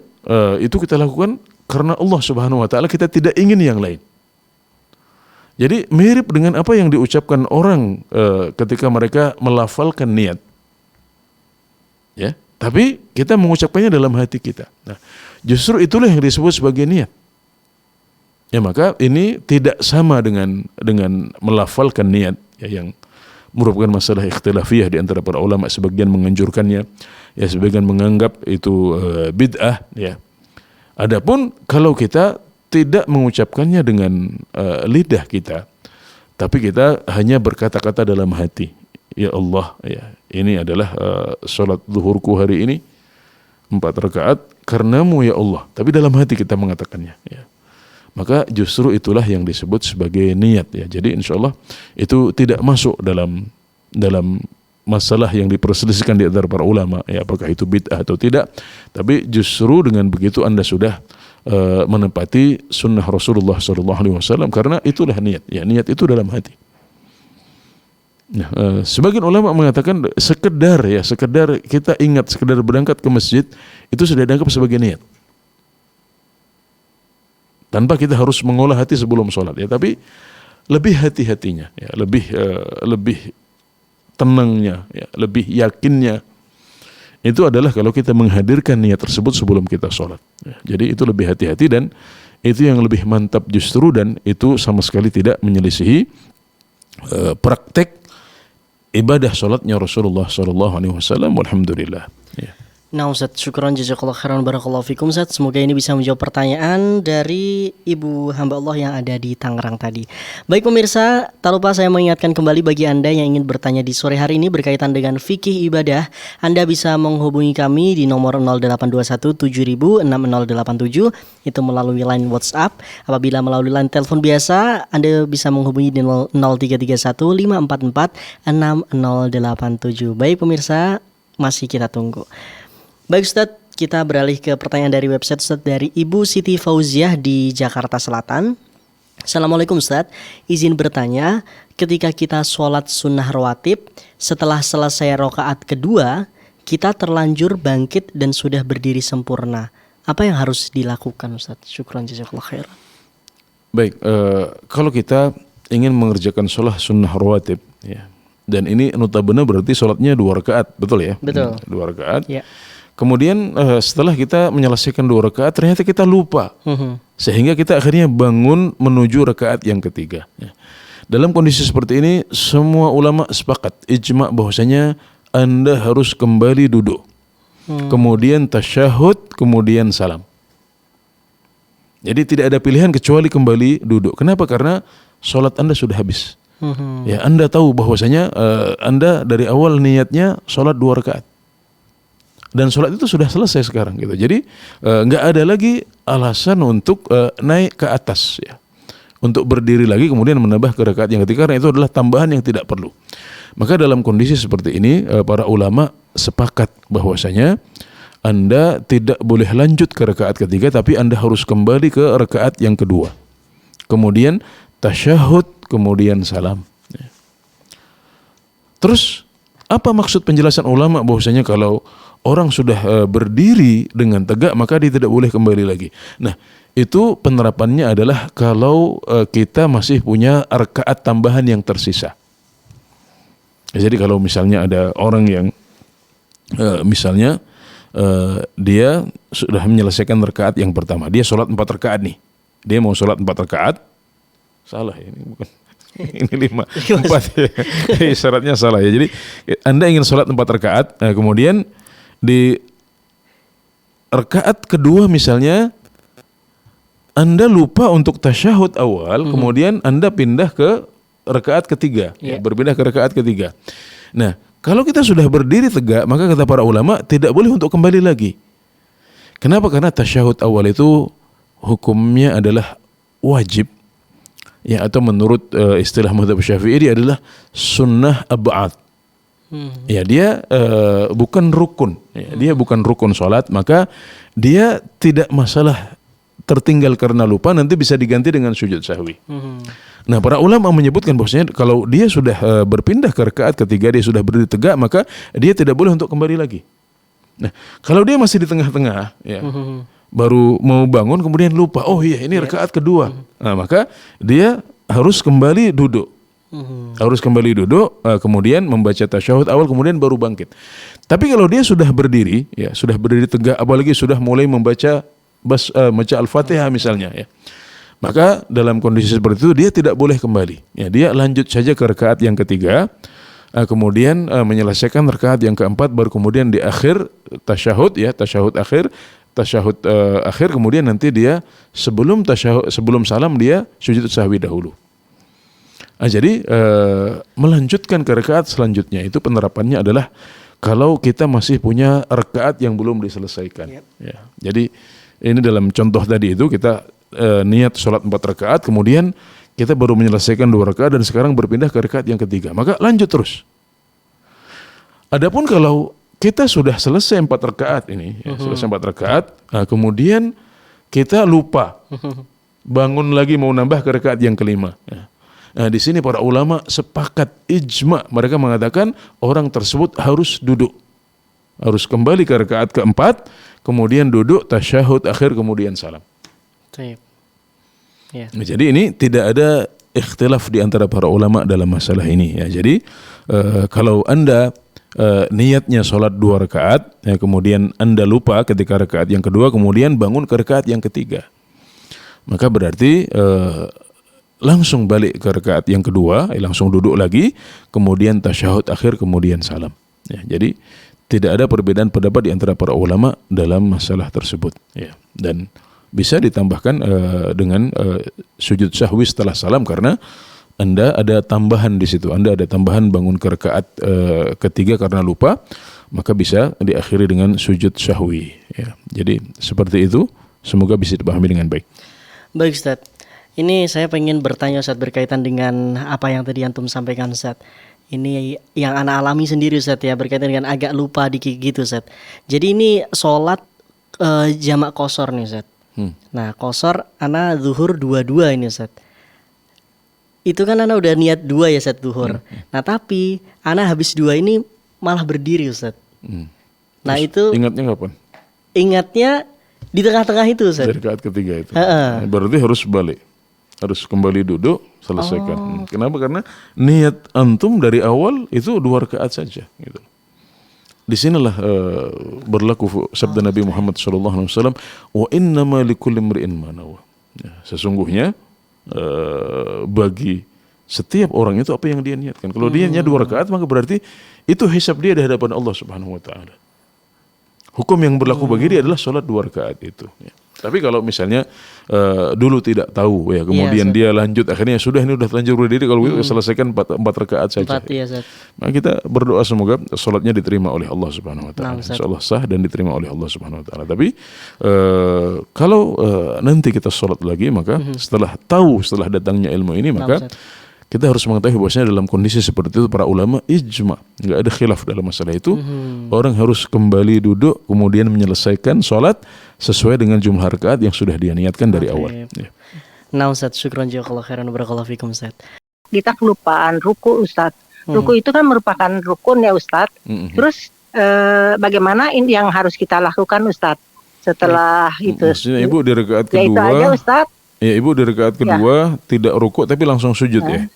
itu kita lakukan karena Allah Subhanahu wa taala, kita tidak ingin yang lain. Jadi mirip dengan apa yang diucapkan orang ketika mereka melafalkan niat. Ya, tapi kita mengucapkannya dalam hati kita. Nah, justru itulah yang disebut sebagai niat. Ya, maka ini tidak sama dengan melafalkan niat, ya, yang merupakan masalah ikhtilafiyah di antara para ulama. Sebagian menganjurkannya, ya, sebagian menganggap itu bid'ah, ya. Adapun kalau kita tidak mengucapkannya dengan lidah kita, tapi kita hanya berkata-kata dalam hati, ya Allah, ya, ini adalah sholat zuhurku hari ini 4 rakaat karenamu ya Allah, tapi dalam hati kita mengatakannya, ya. Maka justru itulah yang disebut sebagai niat, ya. Jadi insyaallah itu tidak masuk dalam masalah yang diperselisihkan di antara para ulama, ya, apakah itu bid'ah atau tidak. Tapi justru dengan begitu Anda sudah menepati sunnah Rasulullah SAW, karena itulah niat, ya, niat itu dalam hati. Nah, sebagian ulama mengatakan sekedar kita ingat, sekedar berangkat ke masjid itu sudah dianggap sebagai niat, tanpa kita harus mengolah hati sebelum sholat, ya. Tapi lebih hati-hatinya, ya, lebih tenangnya, ya, lebih yakinnya itu adalah kalau kita menghadirkan niat tersebut sebelum kita sholat, ya. Jadi itu lebih hati-hati dan itu yang lebih mantap justru, dan itu sama sekali tidak menyelisihi praktek ibadah sholatnya Rasulullah SAW. Alhamdulillah, ya. Nah Ustaz, syukran jazakallah khairan barakallahu fikum Ustaz. Semoga ini bisa menjawab pertanyaan dari ibu hamba Allah yang ada di Tangerang tadi. Baik pemirsa, tak lupa saya mengingatkan kembali bagi Anda yang ingin bertanya di sore hari ini berkaitan dengan fikih ibadah, Anda bisa menghubungi kami di nomor 0821 706087, itu melalui line WhatsApp. Apabila melalui line telepon biasa, Anda bisa menghubungi di 0331 544 6087. Baik pemirsa, masih kita tunggu. Baik Ustadz, kita beralih ke pertanyaan dari website Ustadz, dari Ibu Siti Fauziah di Jakarta Selatan. Assalamualaikum Ustadz, izin bertanya, ketika kita sholat sunnah rawatib, setelah selesai rakaat kedua, kita terlanjur bangkit dan sudah berdiri sempurna. Apa yang harus dilakukan Ustadz? Syukran jazakallah khairan. Baik, kalau kita ingin mengerjakan sholat sunnah rawatib, ya, dan ini notabene berarti sholatnya 2 rakaat, betul ya? Betul. 2 rakaat. Ya. Kemudian setelah kita menyelesaikan 2 rakaat, ternyata kita lupa, sehingga kita akhirnya bangun menuju rakaat yang ketiga, ya. Dalam kondisi seperti ini, semua ulama sepakat, ijma' bahwasanya Anda harus kembali duduk, kemudian tasyahud, kemudian salam. Jadi tidak ada pilihan kecuali kembali duduk. Kenapa? Karena sholat Anda sudah habis. Ya, Anda tahu bahwasanya Anda dari awal niatnya sholat 2 rakaat. Dan sholat itu sudah selesai sekarang, gitu. Jadi nggak ada lagi alasan untuk naik ke atas, ya, untuk berdiri lagi kemudian menambah ke rakaat yang ketiga, karena itu adalah tambahan yang tidak perlu. Maka dalam kondisi seperti ini para ulama sepakat bahwasanya Anda tidak boleh lanjut ke rakaat ketiga, tapi Anda harus kembali ke rakaat yang kedua, kemudian tasyahud, kemudian salam, ya. Terus apa maksud penjelasan ulama bahwasanya kalau orang sudah berdiri dengan tegak maka dia tidak boleh kembali lagi? Nah, itu penerapannya adalah kalau kita masih punya rakaat tambahan yang tersisa. Jadi kalau misalnya ada orang yang misalnya dia sudah menyelesaikan rakaat yang pertama, dia sholat 4 rakaat nih, dia mau sholat 4 rakaat, salah ya, ini bukan. Ini 4 syaratnya salah ya. Jadi Anda ingin sholat 4 rakaat, nah, kemudian di rakaat kedua misalnya Anda lupa untuk tasyahud awal, kemudian Anda pindah ke rakaat ketiga, ya, berpindah ke rakaat ketiga. Nah, kalau kita sudah berdiri tegak, maka kata para ulama tidak boleh untuk kembali lagi. Kenapa? Karena tasyahud awal itu hukumnya adalah wajib, ya, atau menurut istilah mazhab Syafi'i dia adalah sunnah ab'ad. Ya, dia bukan rukun, ya, dia bukan rukun sholat, maka dia tidak masalah tertinggal karena lupa, nanti bisa diganti dengan sujud sahwi. Nah, para ulama menyebutkan bahwasanya kalau dia sudah berpindah ke rakaat ketiga, dia sudah berdiri tegak, maka dia tidak boleh untuk kembali lagi. Nah, kalau dia masih di tengah-tengah, ya, baru mau bangun kemudian lupa, oh iya ini rakaat kedua. Nah, maka dia harus kembali duduk. Harus kembali duduk, kemudian membaca tasyahud awal, kemudian baru bangkit. Tapi kalau dia sudah berdiri, ya sudah berdiri tegak, apalagi sudah mulai membaca Al-Fatihah misalnya, ya, maka dalam kondisi seperti itu dia tidak boleh kembali. Ya, dia lanjut saja ke rakaat yang ketiga, kemudian menyelesaikan rakaat yang keempat, baru kemudian di akhir tasyahud, ya tasyahud akhir, kemudian nanti dia sebelum salam dia sujud sahwi dahulu. Jadi melanjutkan ke rakaat selanjutnya itu penerapannya adalah kalau kita masih punya rakaat yang belum diselesaikan. Ya, jadi ini dalam contoh tadi itu kita niat sholat 4 rakaat, kemudian kita baru menyelesaikan 2 rakaat dan sekarang berpindah ke rakaat yang ketiga, maka lanjut terus. Adapun kalau kita sudah selesai 4 rakaat ini, selesai 4 rakaat, kemudian kita lupa bangun lagi mau nambah ke rakaat yang kelima. Nah, di sini para ulama sepakat ijma, mereka mengatakan orang tersebut harus duduk, harus kembali ke rakaat keempat, kemudian duduk tasyahud akhir, kemudian salam. Ya. Nah, jadi ini tidak ada ikhtilaf di antara para ulama dalam masalah ini. Ya, jadi kalau Anda niatnya sholat 2 rakaat, ya, kemudian Anda lupa ketika rakaat yang kedua, kemudian bangun ke rakaat yang ketiga, maka berarti langsung balik ke rakaat yang kedua, langsung duduk lagi, kemudian tasyahud akhir, kemudian salam. Ya, jadi tidak ada perbedaan pendapat di antara para ulama dalam masalah tersebut. Ya, dan bisa ditambahkan dengan sujud sahwi setelah salam, karena Anda ada tambahan di situ. Anda ada tambahan bangun ke rakaat ketiga karena lupa, maka bisa diakhiri dengan sujud sahwi. Ya, jadi seperti itu. Semoga bisa dipahami dengan baik. Baik Ustaz. Ini saya pengen bertanya Ustaz berkaitan dengan apa yang tadi Antum sampaikan Ustaz. Ini yang ana alami sendiri Ustaz ya, berkaitan dengan agak lupa dikit gitu Ustaz. Jadi ini sholat jamak qashar nih Ustaz. Nah qashar ana zuhur 2-2 ini Ustaz. Itu kan ana udah niat 2 ya Ustaz zuhur. Nah tapi ana habis 2 ini malah berdiri Ustaz. Nah terus itu ingatnya kapan? Ingatnya di tengah-tengah itu Ustaz. Dari rakaat ketiga itu. Berarti harus balik. Harus kembali duduk, selesaikan. Kenapa? Karena niat antum dari awal itu 2 rakaat saja. Gitu. Di sinilah berlaku sabda Nabi Muhammad SAW, wa innama likulli imri'in ma nawa. Sesungguhnya bagi setiap orang itu apa yang dia niatkan. Kalau dia niat 2 rakaat, maka berarti itu hisab dia di hadapan Allah Subhanahu wa taala. Hukum yang berlaku bagi dia adalah sholat 2 rakaat itu. Ya. Tapi kalau misalnya dulu tidak tahu, ya kemudian dia lanjut, akhirnya sudah ini sudah terlanjur berdiri, kalau gitu selesaikan 4 rakaat saja. Maka kita berdoa semoga sholatnya diterima oleh Allah Subhanahu Wa Taala. Insyaallah sah dan diterima oleh Allah Subhanahu Wa Taala. Tapi kalau nanti kita sholat lagi, maka setelah datangnya ilmu ini, maka kita harus mengetahui bahwasanya dalam kondisi seperti itu para ulama ijma, nggak ada khilaf dalam masalah itu. Orang harus kembali duduk, kemudian menyelesaikan sholat sesuai dengan jumlah rakaat yang sudah dia niatkan dari awal. Ya. Nah Ustaz, syukran jazakallahu khairan wa barakallahu fikum Ustaz. Kita kelupaan ruku Ustaz. Ruku itu kan merupakan rukun ya Ustaz. Terus bagaimana ini yang harus kita lakukan Ustaz setelah itu? Maksudnya Ibu di rakaat kedua. Ya itu aja Ustaz. Ya Ibu di rakaat kedua tidak ruku tapi langsung sujud ya.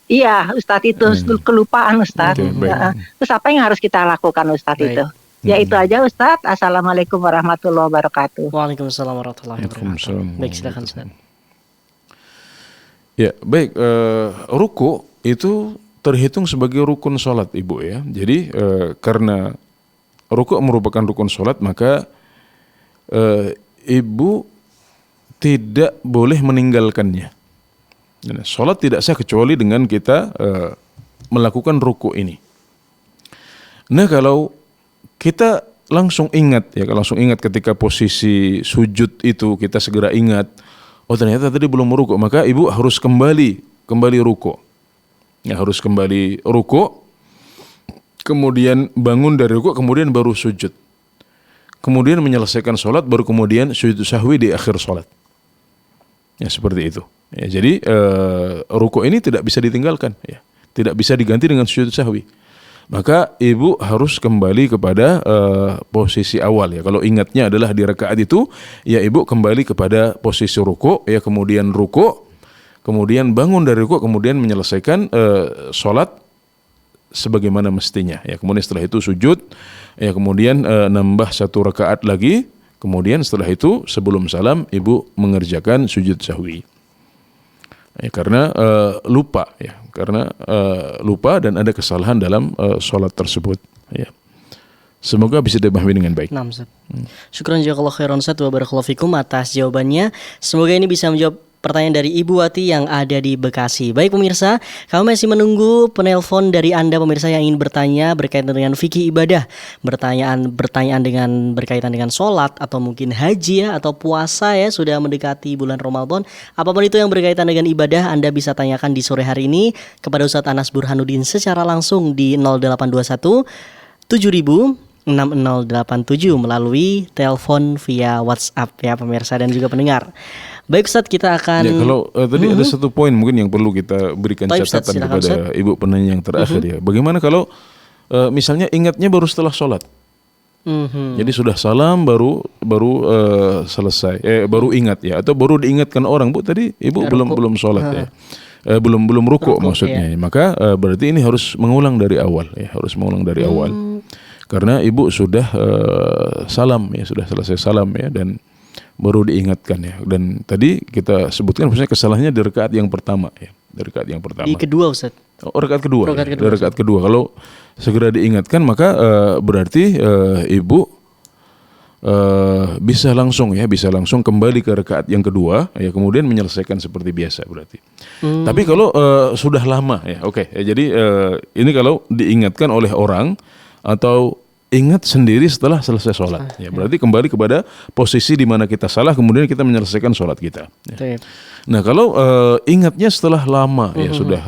Iya Ustadz, itu kelupaan Ustadz. Terus apa yang harus kita lakukan Ustadz itu? Ya itu aja Ustadz. Assalamualaikum warahmatullahi wabarakatuh. Waalaikumsalam warahmatullahi wabarakatuh. Baik, silakan Ustadz. Ya baik, ruku itu terhitung sebagai rukun sholat Ibu ya. Jadi karena ruku merupakan rukun sholat, maka Ibu tidak boleh meninggalkannya. Sholat tidak sah kecuali dengan kita melakukan ruku ini. Nah kalau kita langsung ingat ya, langsung ingat ketika posisi sujud itu kita segera ingat, oh ternyata tadi belum ruku, maka Ibu harus kembali ruku. Ya harus kembali ruku, kemudian bangun dari ruku, kemudian baru sujud. Kemudian menyelesaikan sholat, baru kemudian sujud sahwi di akhir sholat. Ya seperti itu. Ya, jadi ruku ini tidak bisa ditinggalkan, ya. Tidak bisa diganti dengan sujud sahwi. maka ibu harus kembali kepada posisi awal ya. Kalau ingatnya adalah di rakaat itu, ya ibu kembali kepada posisi ruku, ya kemudian ruku, kemudian bangun dari ruku, kemudian menyelesaikan sholat sebagaimana mestinya. Ya kemudian setelah itu sujud, ya kemudian nambah 1 rakaat lagi, kemudian setelah itu sebelum salam ibu mengerjakan sujud sahwi. Ya, karena lupa ya, karena lupa dan ada kesalahan dalam sholat tersebut. Ya. Semoga bisa dipahami dengan baik. Nah, Ustaz. Syukran jazakallahu khairan Ustaz wa barakallahu fikum atas jawabannya. Semoga ini bisa menjawab pertanyaan dari Ibu Wati yang ada di Bekasi. Baik pemirsa, kami masih menunggu penelpon dari Anda pemirsa yang ingin bertanya berkaitan dengan fikih ibadah, bertanyaan dengan berkaitan dengan sholat atau mungkin haji ya, atau puasa ya, sudah mendekati bulan Ramadan. Apapun itu yang berkaitan dengan ibadah, Anda bisa tanyakan di sore hari ini kepada Ustadz Anas Burhanuddin secara langsung di 0821 7000 6087 melalui telepon via WhatsApp ya pemirsa dan juga pendengar. Baik Ustadz, kita akan ya, kalau tadi ada satu poin mungkin yang perlu kita berikan Baik, catatan Ustadz, silakan, kepada Ustadz. ibu penanya yang terakhir ya. Bagaimana kalau misalnya ingatnya baru setelah sholat? Jadi sudah salam baru selesai, baru ingat ya, atau baru diingatkan orang, Bu tadi ibu belum sholat ya. Belum ruku maksudnya. Ya. Maka berarti ini harus mengulang dari awal ya, harus mengulang dari awal. Karena ibu sudah salam ya, sudah selesai salam ya, dan baru diingatkan ya. Dan tadi kita sebutkan misalnya kesalahannya di rakaat yang pertama ya, di rakaat yang pertama. di kedua Ustaz. Rakaat kedua. Rakaat Ya, kedua, di rakaat kedua. Kalau segera diingatkan maka berarti ibu bisa langsung kembali ke rakaat yang kedua ya, kemudian menyelesaikan seperti biasa berarti. Tapi kalau sudah lama ya, oke. Ya, jadi ini kalau diingatkan oleh orang atau ingat sendiri setelah selesai sholat ya, berarti kembali kepada posisi di mana kita salah, kemudian kita menyelesaikan sholat kita ya. Nah kalau ingatnya setelah lama ya, sudah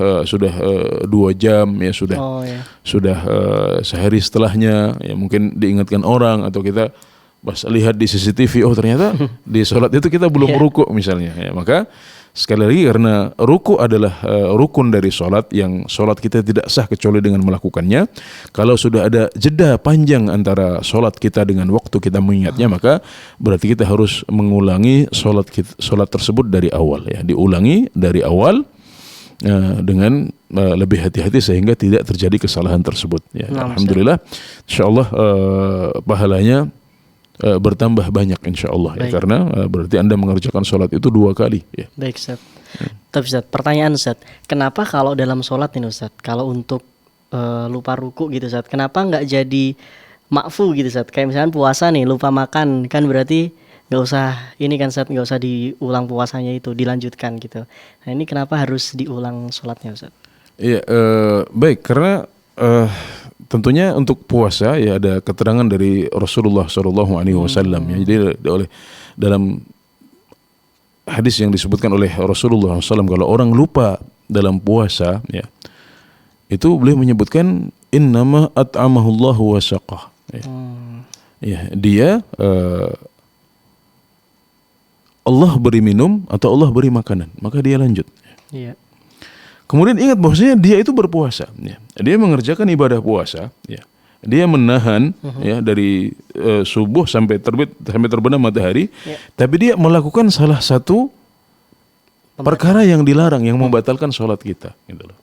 2 jam ya, sudah sehari setelahnya ya, mungkin diingatkan orang atau kita pas lihat di CCTV, oh ternyata di sholat itu kita belum ruku misalnya ya, maka sekali lagi karena ruku adalah rukun dari sholat, yang sholat kita tidak sah kecuali dengan melakukannya. Kalau sudah ada jeda panjang antara sholat kita dengan waktu kita mengingatnya, maka berarti kita harus mengulangi sholat tersebut dari awal ya, diulangi dari awal dengan lebih hati-hati sehingga tidak terjadi kesalahan tersebut ya. Alhamdulillah, insyaallah pahalanya bertambah banyak insyaallah ya, karena berarti Anda mengerjakan sholat itu 2 kali ya. Baik Ustaz. Tapi Ustaz, pertanyaan Ustaz, kenapa kalau dalam sholat ini Ustaz, kalau untuk lupa ruku gitu Ustaz, kenapa nggak jadi makfu gitu Ustaz? Kayak misalnya puasa nih, lupa makan, kan berarti nggak usah ini kan Ustaz, nggak usah diulang puasanya itu, dilanjutkan gitu. Nah ini kenapa harus diulang sholatnya Ustaz? Iya, baik, karena tentunya untuk puasa ya ada keterangan dari Rasulullah SAW ya. Jadi dalam hadis yang disebutkan oleh Rasulullah SAW, kalau orang lupa dalam puasa ya, itu beliau menyebutkan innama at'amahullahu wa saqah ya. Ya, dia Allah beri minum atau Allah beri makanan, maka dia lanjut. Iya. Kemudian ingat bahwasanya dia itu berpuasa, ya. Dia mengerjakan ibadah puasa, ya. Dia menahan ya dari subuh sampai terbenam matahari, tapi dia melakukan salah satu perkara yang dilarang, yang membatalkan sholat kita. Gitu loh.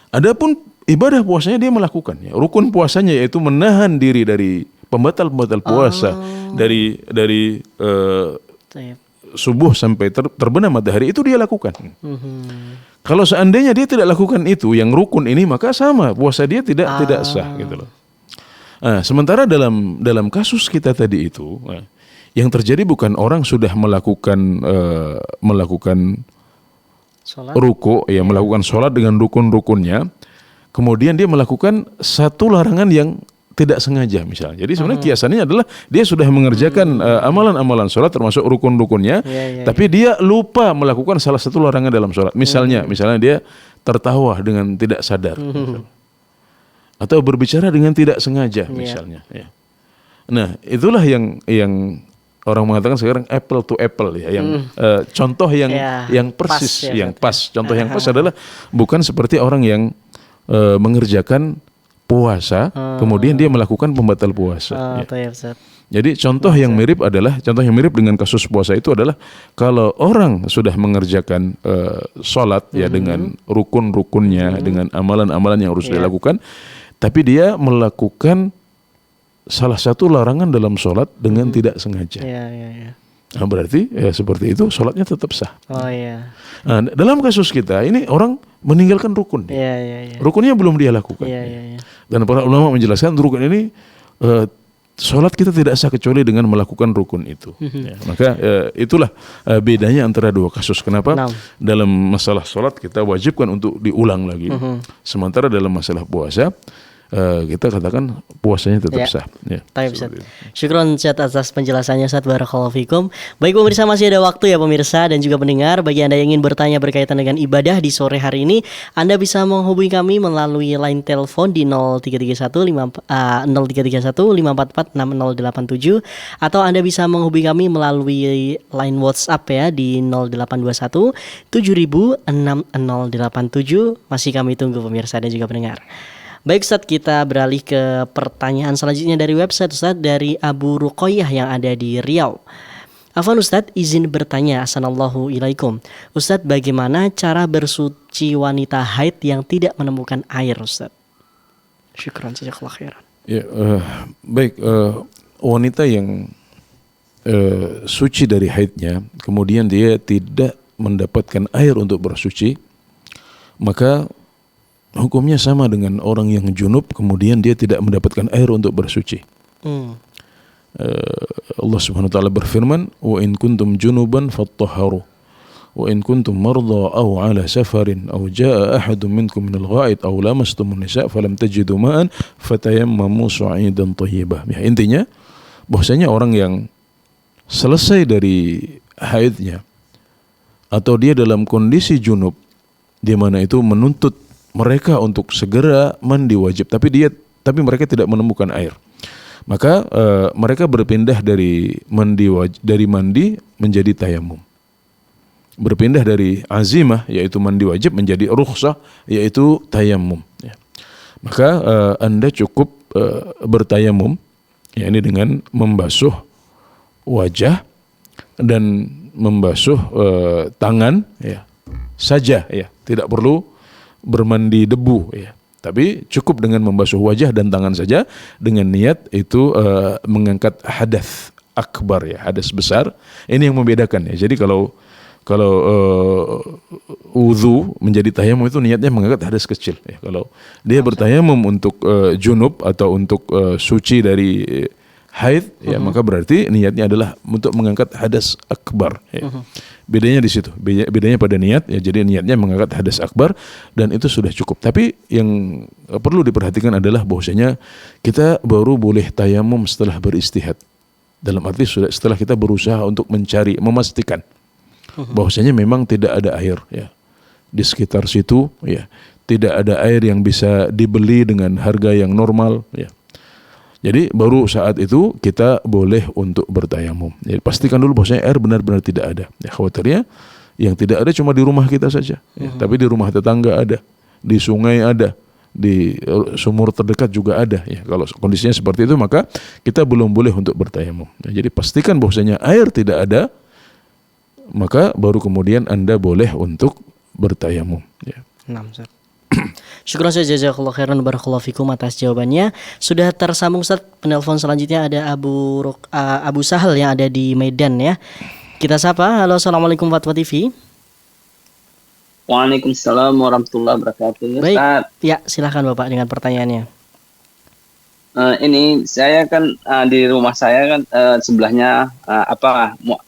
Adapun ibadah puasanya dia melakukan, ya. Rukun puasanya yaitu menahan diri dari pembatal-pembatal puasa, dari subuh sampai terbenam matahari, itu dia lakukan. Kalau seandainya dia tidak lakukan itu, yang rukun ini, maka sama puasa dia tidak sah gitu loh. Nah, sementara dalam kasus kita tadi itu, yang terjadi bukan orang sudah melakukan ruku ya, melakukan sholat dengan rukun-rukunnya, kemudian dia melakukan satu larangan yang tidak sengaja misalnya. Jadi sebenarnya kiasannya adalah dia sudah mengerjakan amalan-amalan sholat termasuk rukun-rukunnya, tapi dia lupa melakukan salah satu larangan dalam sholat. Misalnya dia tertawa dengan tidak sadar, atau berbicara dengan tidak sengaja misalnya. Ya. Nah itulah yang orang mengatakan sekarang apple to apple ya, yang contoh yang persis, pas, yang pas. Contoh yang pas adalah bukan seperti orang yang mengerjakan puasa, kemudian dia melakukan pembatal puasa. Ya. Tayyib, Ustaz. Jadi contoh yang mirip dengan kasus puasa itu adalah kalau orang sudah mengerjakan sholat ya dengan rukun-rukunnya, dengan amalan-amalan yang harus dilakukan, tapi dia melakukan salah satu larangan dalam sholat dengan tidak sengaja. Nah, berarti ya seperti itu sholatnya tetap sah. Nah, dalam kasus kita ini orang meninggalkan rukun. Rukunnya belum dia lakukan. Dan para ulama menjelaskan rukun ini sholat kita tidak sah kecuali dengan melakukan rukun itu. Ya, maka itulah bedanya antara dua kasus. Kenapa dalam masalah sholat kita wajibkan untuk diulang lagi. Sementara dalam masalah puasa kita katakan puasanya tetap sah. Ya, Syukron Ustaz atas penjelasannya Ustaz, barakallahu fikum. Baik pemirsa, masih ada waktu ya pemirsa dan juga pendengar. Bagi Anda yang ingin bertanya berkaitan dengan ibadah di sore hari ini, Anda bisa menghubungi kami melalui line telepon di 0331 544 6087 atau Anda bisa menghubungi kami melalui line WhatsApp ya di 0821 7000 6087. Masih kami tunggu pemirsa dan juga pendengar. Baik Ustaz, kita beralih ke pertanyaan selanjutnya dari website Ustaz, dari Abu Ruqayyah yang ada di Riau. Afwan Ustaz, izin bertanya, Assalamualaikum ilaikum. Ustaz, bagaimana cara bersuci wanita haid yang tidak menemukan air Ustaz? Syukran, jazakallahu khairan. Ya, baik, wanita yang suci dari haidnya, kemudian dia tidak mendapatkan air untuk bersuci, maka hukumnya sama dengan orang yang junub kemudian dia tidak mendapatkan air untuk bersuci. Allah Subhanahu wa taala berfirman, "Wa in kuntum junuban fattahharu wa in kuntum marda aw ala safarin aw jaa ahadun minkum minal gha'id aw lamastumun nisa falam tajidu ma'an fatayammamu sa'idan thayyiban." Ya, intinya bahwasanya orang yang selesai dari haidnya atau dia dalam kondisi junub di mana itu menuntut mereka untuk segera mandi wajib, tapi mereka tidak menemukan air. Maka mereka berpindah dari mandi menjadi tayamum. Berpindah dari azimah yaitu mandi wajib menjadi rukhsah yaitu tayamum. Ya. Maka Anda cukup bertayamum, ya, ini dengan membasuh wajah dan membasuh tangan, ya, saja, ya, tidak perlu bermandi debu, ya. Tapi cukup dengan membasuh wajah dan tangan saja dengan niat itu mengangkat hadas akbar, ya, hadas besar. Ini yang membedakan, ya. Jadi kalau wudu menjadi tayamum itu niatnya mengangkat hadas kecil, ya. Kalau dia bertayamum untuk junub atau untuk suci dari haid, ya, maka berarti niatnya adalah untuk mengangkat hadas akbar, ya. Bedanya di situ, bedanya pada niat, ya. Jadi niatnya mengangkat hadas akbar dan itu sudah cukup. Tapi yang perlu diperhatikan adalah bahwasanya kita baru boleh tayamum setelah beristihad. Dalam arti setelah kita berusaha untuk mencari, memastikan bahwasanya memang tidak ada air, ya, di sekitar situ, ya, tidak ada air yang bisa dibeli dengan harga yang normal, ya. Jadi baru saat itu kita boleh untuk bertayamum. Jadi pastikan dulu bahwasanya air benar-benar tidak ada. Ya, khawatirnya yang tidak ada cuma di rumah kita saja, ya, tapi di rumah tetangga ada, di sungai ada, di sumur terdekat juga ada, ya. Kalau kondisinya seperti itu maka kita belum boleh untuk bertayamum. Ya, jadi pastikan bahwasanya air tidak ada, maka baru kemudian Anda boleh untuk bertayamum, ya. Syukur saja, jazakallahu khairan, barakallahu fikum atas jawabannya. Sudah tersambung Ustaz, penelpon selanjutnya ada Abu Sahal yang ada di Medan, ya. Kita sapa. Halo, assalamualaikum Fatwa TV. Waalaikumsalam warahmatullahi wabarakatuh. Baik, ya, silahkan Bapak dengan pertanyaannya. Ini saya kan di rumah saya kan sebelahnya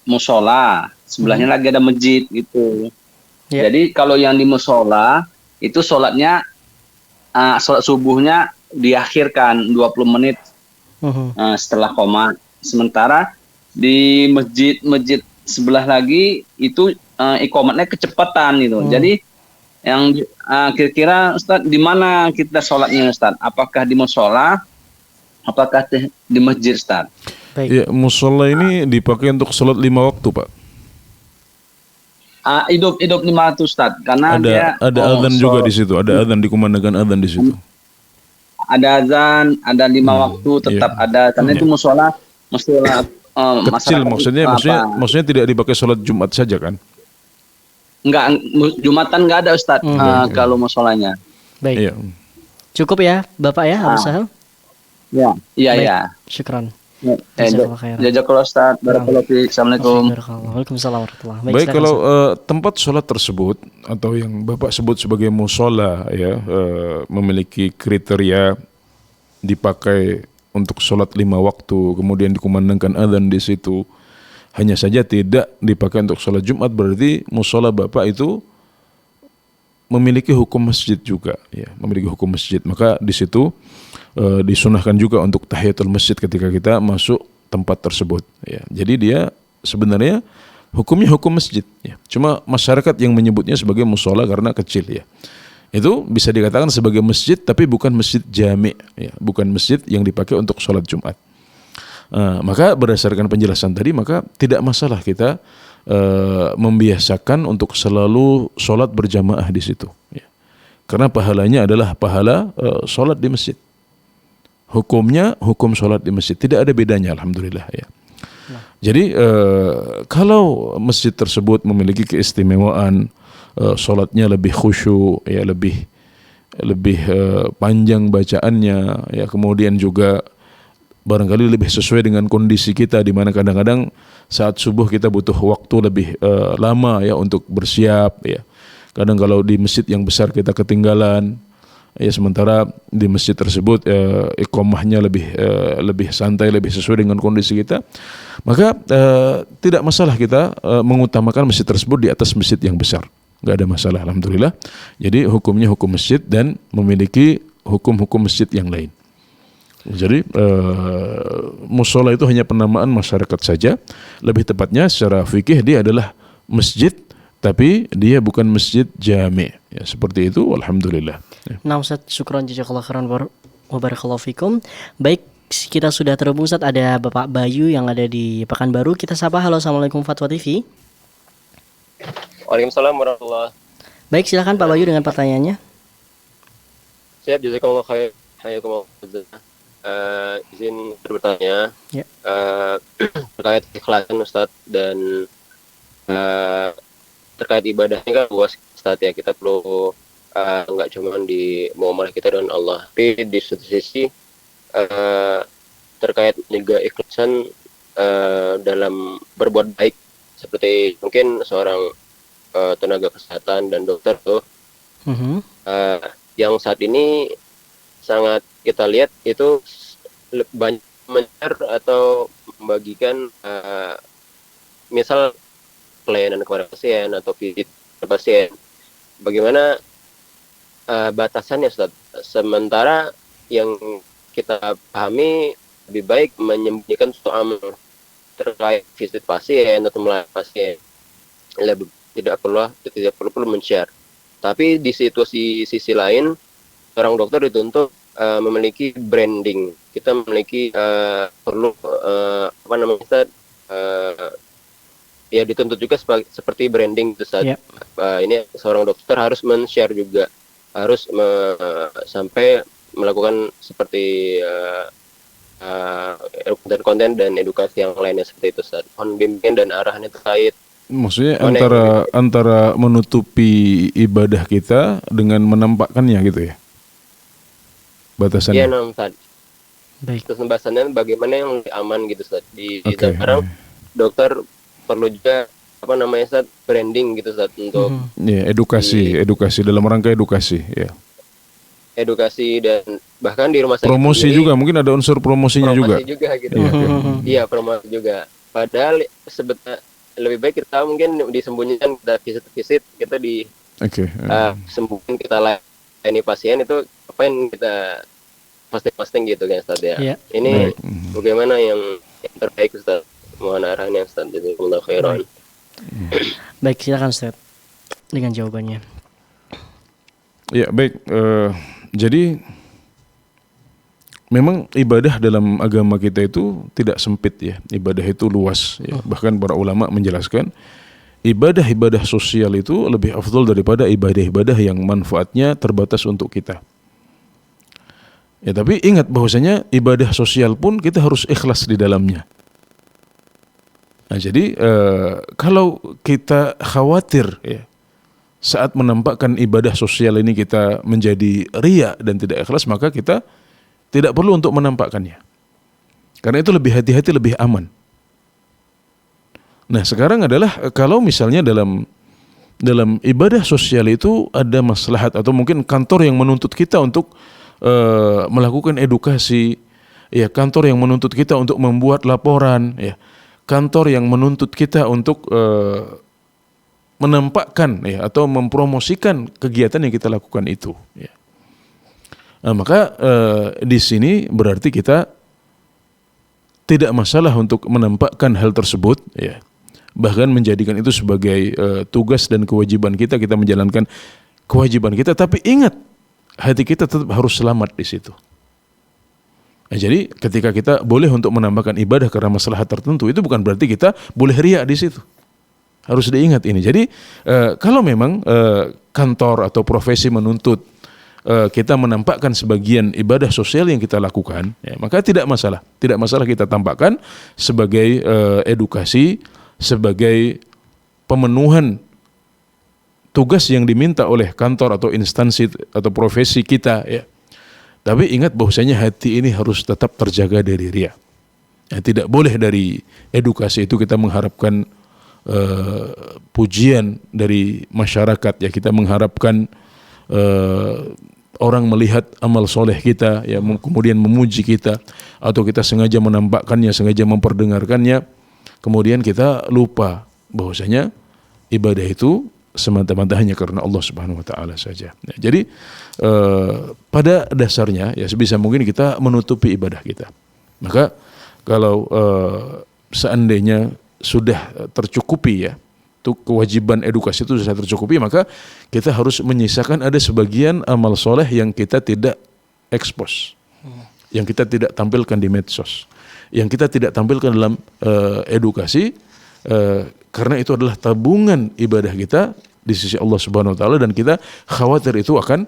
musola, sebelahnya lagi ada masjid gitu. Yeah. Jadi kalau yang di musola itu sholatnya sholat subuhnya diakhirkan 20 menit setelah qomat. Sementara di masjid sebelah lagi itu iqomatnya kecepatan gitu. Jadi yang kira-kira Ustaz di mana kita sholatnya Ustaz? Apakah di musola? Apakah di masjid Ustaz? Ya, musola ini dipakai untuk sholat 5 waktu, Pak. Hidup 500 Ustaz, karena ada azan juga di situ, ada azan, dikumandangkan azan di situ. ada azan, ada 5 waktu tetap ada. Karena itu musola kecil maksudnya tidak dipakai sholat Jumat saja kan? Enggak, Jumatan enggak ada Ustaz kalau musolanya. Baik. Cukup ya Bapak ya, Abu Sahal? Iya. Syukran. Jazakallah Ustaz. Barakallahu fiik. Assalamualaikum. Waalaikumsalam warahmatullahi wabarakatuh. Baik, kalau tempat sholat tersebut atau yang Bapak sebut sebagai musola ya memiliki kriteria dipakai untuk sholat 5 waktu, kemudian dikumandangkan adzan di situ, hanya saja tidak dipakai untuk sholat Jumat, berarti musola Bapak itu memiliki hukum masjid juga, ya, memiliki hukum masjid. Maka di situ disunahkan juga untuk tahiyatul masjid ketika kita masuk tempat tersebut. Ya. Jadi dia sebenarnya hukumnya hukum masjid. Ya. Cuma masyarakat yang menyebutnya sebagai musola karena kecil ya. Itu bisa dikatakan sebagai masjid, tapi bukan masjid jami, ya, bukan masjid yang dipakai untuk sholat Jumat. Maka berdasarkan penjelasan tadi, maka tidak masalah kita membiasakan untuk selalu sholat berjamaah di situ, ya. Karena pahalanya adalah pahala sholat di masjid. Hukumnya hukum sholat di masjid, tidak ada bedanya, alhamdulillah ya. Jadi kalau masjid tersebut memiliki keistimewaan, sholatnya lebih khusyuk, ya, lebih panjang bacaannya, ya, kemudian juga barangkali lebih sesuai dengan kondisi kita, di mana kadang-kadang saat subuh kita butuh waktu lebih lama ya untuk bersiap, ya. Kadang kalau di masjid yang besar kita ketinggalan, ya, sementara di masjid tersebut iqamahnya lebih santai, lebih sesuai dengan kondisi kita, maka tidak masalah kita mengutamakan masjid tersebut di atas masjid yang besar. Nggak ada masalah, alhamdulillah. Jadi hukumnya hukum masjid dan memiliki hukum-hukum masjid yang lain. Jadi musola itu hanya penamaan masyarakat saja. Lebih tepatnya secara fikih dia adalah masjid, tapi dia bukan masjid jami. Ya, seperti itu, alhamdulillah. Ya. Nah Ustaz, syukran jazakallahu khairan wa barakallahu fikum. Baik, kita sudah terhubung Ustaz, ada Bapak Bayu yang ada di Pekanbaru. Kita sapa. Halo, Assalamualaikum Fatwa TV. Waalaikumsalam warahmatullahi. Baik, silakan Pak Bayu dengan pertanyaannya. Siap, jazakallahu khair. Hayakumullah. Izin bertanya, ya. Terkait ikhlasan Ustaz, dan terkait ibadahnya kan luas Ustaz ya, kita perlu nggak cuma di muamalah kita dengan Allah, tapi di satu sisi terkait juga ikhlasan dalam berbuat baik, seperti mungkin seorang tenaga kesehatan dan dokter tuh yang saat ini sangat kita lihat itu banyak menyer atau membagikan misal pelayanan kepada pasien atau visit ke pasien. Bagaimana batasannya Ustaz? Sementara yang kita pahami lebih baik menyembunyikan suatu amal terkait visit pasien atau melayani pasien. Tidak perlu men-share. Tapi di situasi sisi lain, seorang dokter dituntut memiliki branding. Kita memiliki perlu ya dituntut juga seperti branding itu saat ini seorang dokter harus men-share juga, harus sampai melakukan seperti konten dan edukasi yang lainnya seperti itu Ustaz. Mohon bimbingan dan arahannya terkait. Maksudnya antara menutupi ibadah kita dengan menampakkannya gitu ya? Batasannya. Iya, Ustaz. Baik. Terus pembahasannya bagaimana yang aman gitu Ustaz. Di sekarang dokter perlu juga Ustaz, branding gitu Ustaz, untuk edukasi dalam rangka edukasi ya. Edukasi dan bahkan di rumah sakit promosi sendiri, juga mungkin ada unsur promosinya juga gitu. Iya, promosi juga. Padahal sebetulnya lebih baik kita mungkin disembunyikan, kita visit kita sembunyikan, kita layani pasien, itu apa yang kita posting gitu kan Ustaz ya. Ini bagaimana yang terbaik Ustaz? Mohon arahannya Ustaz. Jazakumullah khairan. Baik, silakan Ustaz dengan jawabannya. Ya, baik. Jadi memang ibadah dalam agama kita itu tidak sempit ya. Ibadah itu luas ya. Bahkan para ulama menjelaskan ibadah-ibadah sosial itu lebih afdal daripada ibadah-ibadah yang manfaatnya terbatas untuk kita. Ya, tapi ingat bahwasanya ibadah sosial pun kita harus ikhlas di dalamnya. Nah, jadi kalau kita khawatir ya, saat menampakkan ibadah sosial ini kita menjadi riya dan tidak ikhlas, maka kita tidak perlu untuk menampakkannya. Karena itu lebih hati-hati, lebih aman. Nah, sekarang adalah kalau misalnya dalam ibadah sosial itu ada maslahat atau mungkin kantor yang menuntut kita untuk melakukan edukasi, ya, kantor yang menuntut kita untuk membuat laporan, ya, kantor yang menuntut kita untuk menampakkan ya atau mempromosikan kegiatan yang kita lakukan itu, ya. Nah, maka di sini berarti kita tidak masalah untuk menampakkan hal tersebut, ya. Bahkan menjadikan itu sebagai tugas dan kewajiban kita menjalankan kewajiban kita, tapi ingat hati kita tetap harus selamat di situ. Nah, jadi ketika kita boleh untuk menambahkan ibadah karena maslahat tertentu, itu bukan berarti kita boleh riya di situ. Harus diingat ini. Jadi kalau memang kantor atau profesi menuntut kita menampakkan sebagian ibadah sosial yang kita lakukan, ya, maka tidak masalah. Tidak masalah kita tampakkan sebagai edukasi, sebagai pemenuhan tugas yang diminta oleh kantor atau instansi atau profesi kita, ya. Tapi ingat bahwasanya hati ini harus tetap terjaga dari riya. Ya, tidak boleh dari edukasi itu kita mengharapkan pujian dari masyarakat, ya, kita mengharapkan orang melihat amal soleh kita, ya, kemudian memuji kita, atau kita sengaja menampakkannya, sengaja memperdengarkannya, kemudian kita lupa bahwasanya ibadah itu semata-mata hanya karena Allah Subhanahu wa taala saja. Ya, jadi pada dasarnya ya sebisa mungkin kita menutupi ibadah kita. Maka kalau seandainya sudah tercukupi, ya, itu kewajiban edukasi itu sudah tercukupi, maka kita harus menyisakan ada sebagian amal soleh yang kita tidak ekspos, yang kita tidak tampilkan di medsos, yang kita tidak tampilkan dalam edukasi, karena itu adalah tabungan ibadah kita di sisi Allah Subhanahu wa taala dan kita khawatir itu akan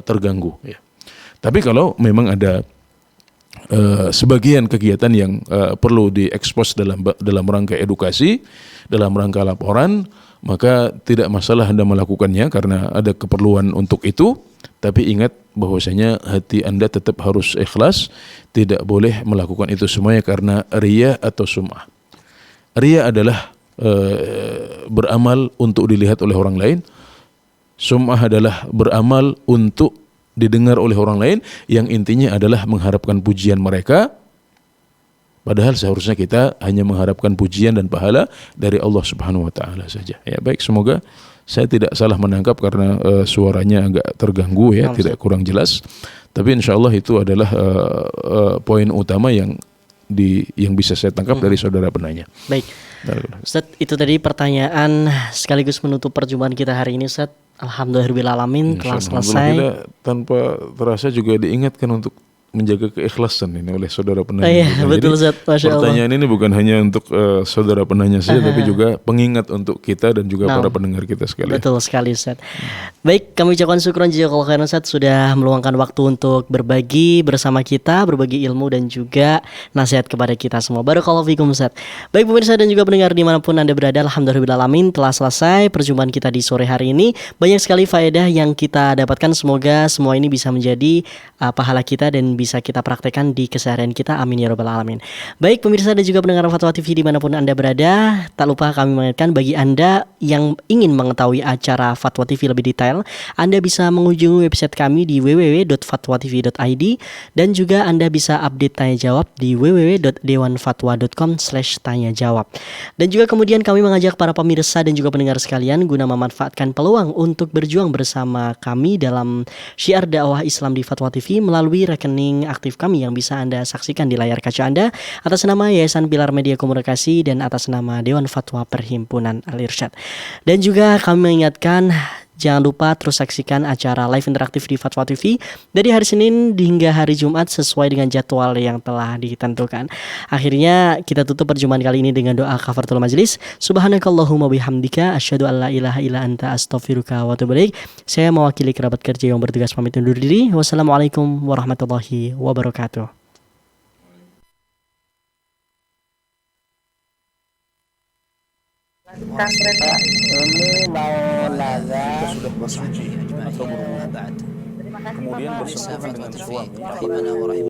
terganggu, ya. Tapi kalau memang ada sebagian kegiatan yang perlu diekspos dalam rangka edukasi, dalam rangka laporan, maka tidak masalah Anda melakukannya karena ada keperluan untuk itu. Tapi ingat bahwasanya hati Anda tetap harus ikhlas, tidak boleh melakukan itu semuanya karena riya atau sum'ah. Riya adalah beramal untuk dilihat oleh orang lain. Sum'ah adalah beramal untuk didengar oleh orang lain, yang intinya adalah mengharapkan pujian mereka. Padahal seharusnya kita hanya mengharapkan pujian dan pahala dari Allah Subhanahu wa taala saja. Ya, baik, semoga saya tidak salah menangkap karena suaranya agak terganggu, ya, tidak kurang jelas. Tapi insyaallah itu adalah poin utama yang bisa saya tangkap dari saudara penanya. Baik. Ustaz, itu tadi pertanyaan sekaligus menutup perjumpaan kita hari ini, Ustaz. Alhamdulillahirrahmanirrahim, telah selesai. Kita tanpa terasa juga diingatkan untuk menjaga keikhlasan ini oleh saudara penanya. Iya, betul, Ustaz. Masya Allah. Pertanyaan ini bukan hanya untuk saudara penanya saja, tapi juga pengingat untuk kita dan juga para pendengar kita sekalian. Betul sekali, Ustaz. Baik, kami ucapkan syukron jazakallahu khairan, Ustaz, sudah meluangkan waktu untuk berbagi bersama kita, berbagi ilmu dan juga nasihat kepada kita semua. Barakallahu fikum, Ustaz. Baik pemirsa dan juga pendengar dimanapun Anda berada, alhamdulillahirrahmanirrahim, telah selesai perjumpaan kita di sore hari ini. Banyak sekali faedah yang kita dapatkan, semoga semua ini bisa menjadi pahala kita dan bisa kita praktekkan di keseharian kita, amin ya rabbal alamin. Baik pemirsa dan juga pendengar Fatwa TV dimanapun Anda berada, tak lupa kami mengingatkan bagi Anda yang ingin mengetahui acara Fatwa TV lebih detail, Anda bisa mengunjungi website kami di www.fatwatv.id dan juga Anda bisa update tanya jawab di www.dewanfatwa.com/tanyajawab. Dan juga kemudian kami mengajak para pemirsa dan juga pendengar sekalian guna memanfaatkan peluang untuk berjuang bersama kami dalam syiar dakwah Islam di Fatwa TV melalui rekening aktif kami yang bisa Anda saksikan di layar kaca Anda atas nama Yayasan Pilar Media Komunikasi dan atas nama Dewan Fatwa Perhimpunan Al-Irsyad. Dan juga kami mengingatkan Jangan lupa terus saksikan acara live interaktif di Fatwa TV dari hari Senin hingga hari Jumat sesuai dengan jadwal yang telah ditentukan. Akhirnya kita tutup perjumpaan kali ini dengan doa kafaratul majlis. Subhanakallahumma bihamdika asyhadu an la ilaha illa anta astaghfiruka wa atubu ilaik. Saya mewakili kerabat kerja yang bertugas pamit undur diri. Wassalamualaikum warahmatullahi wabarakatuh. Ini mau nazar sudah bersuci atau berwudu, kemudian bersentuhan dengan suami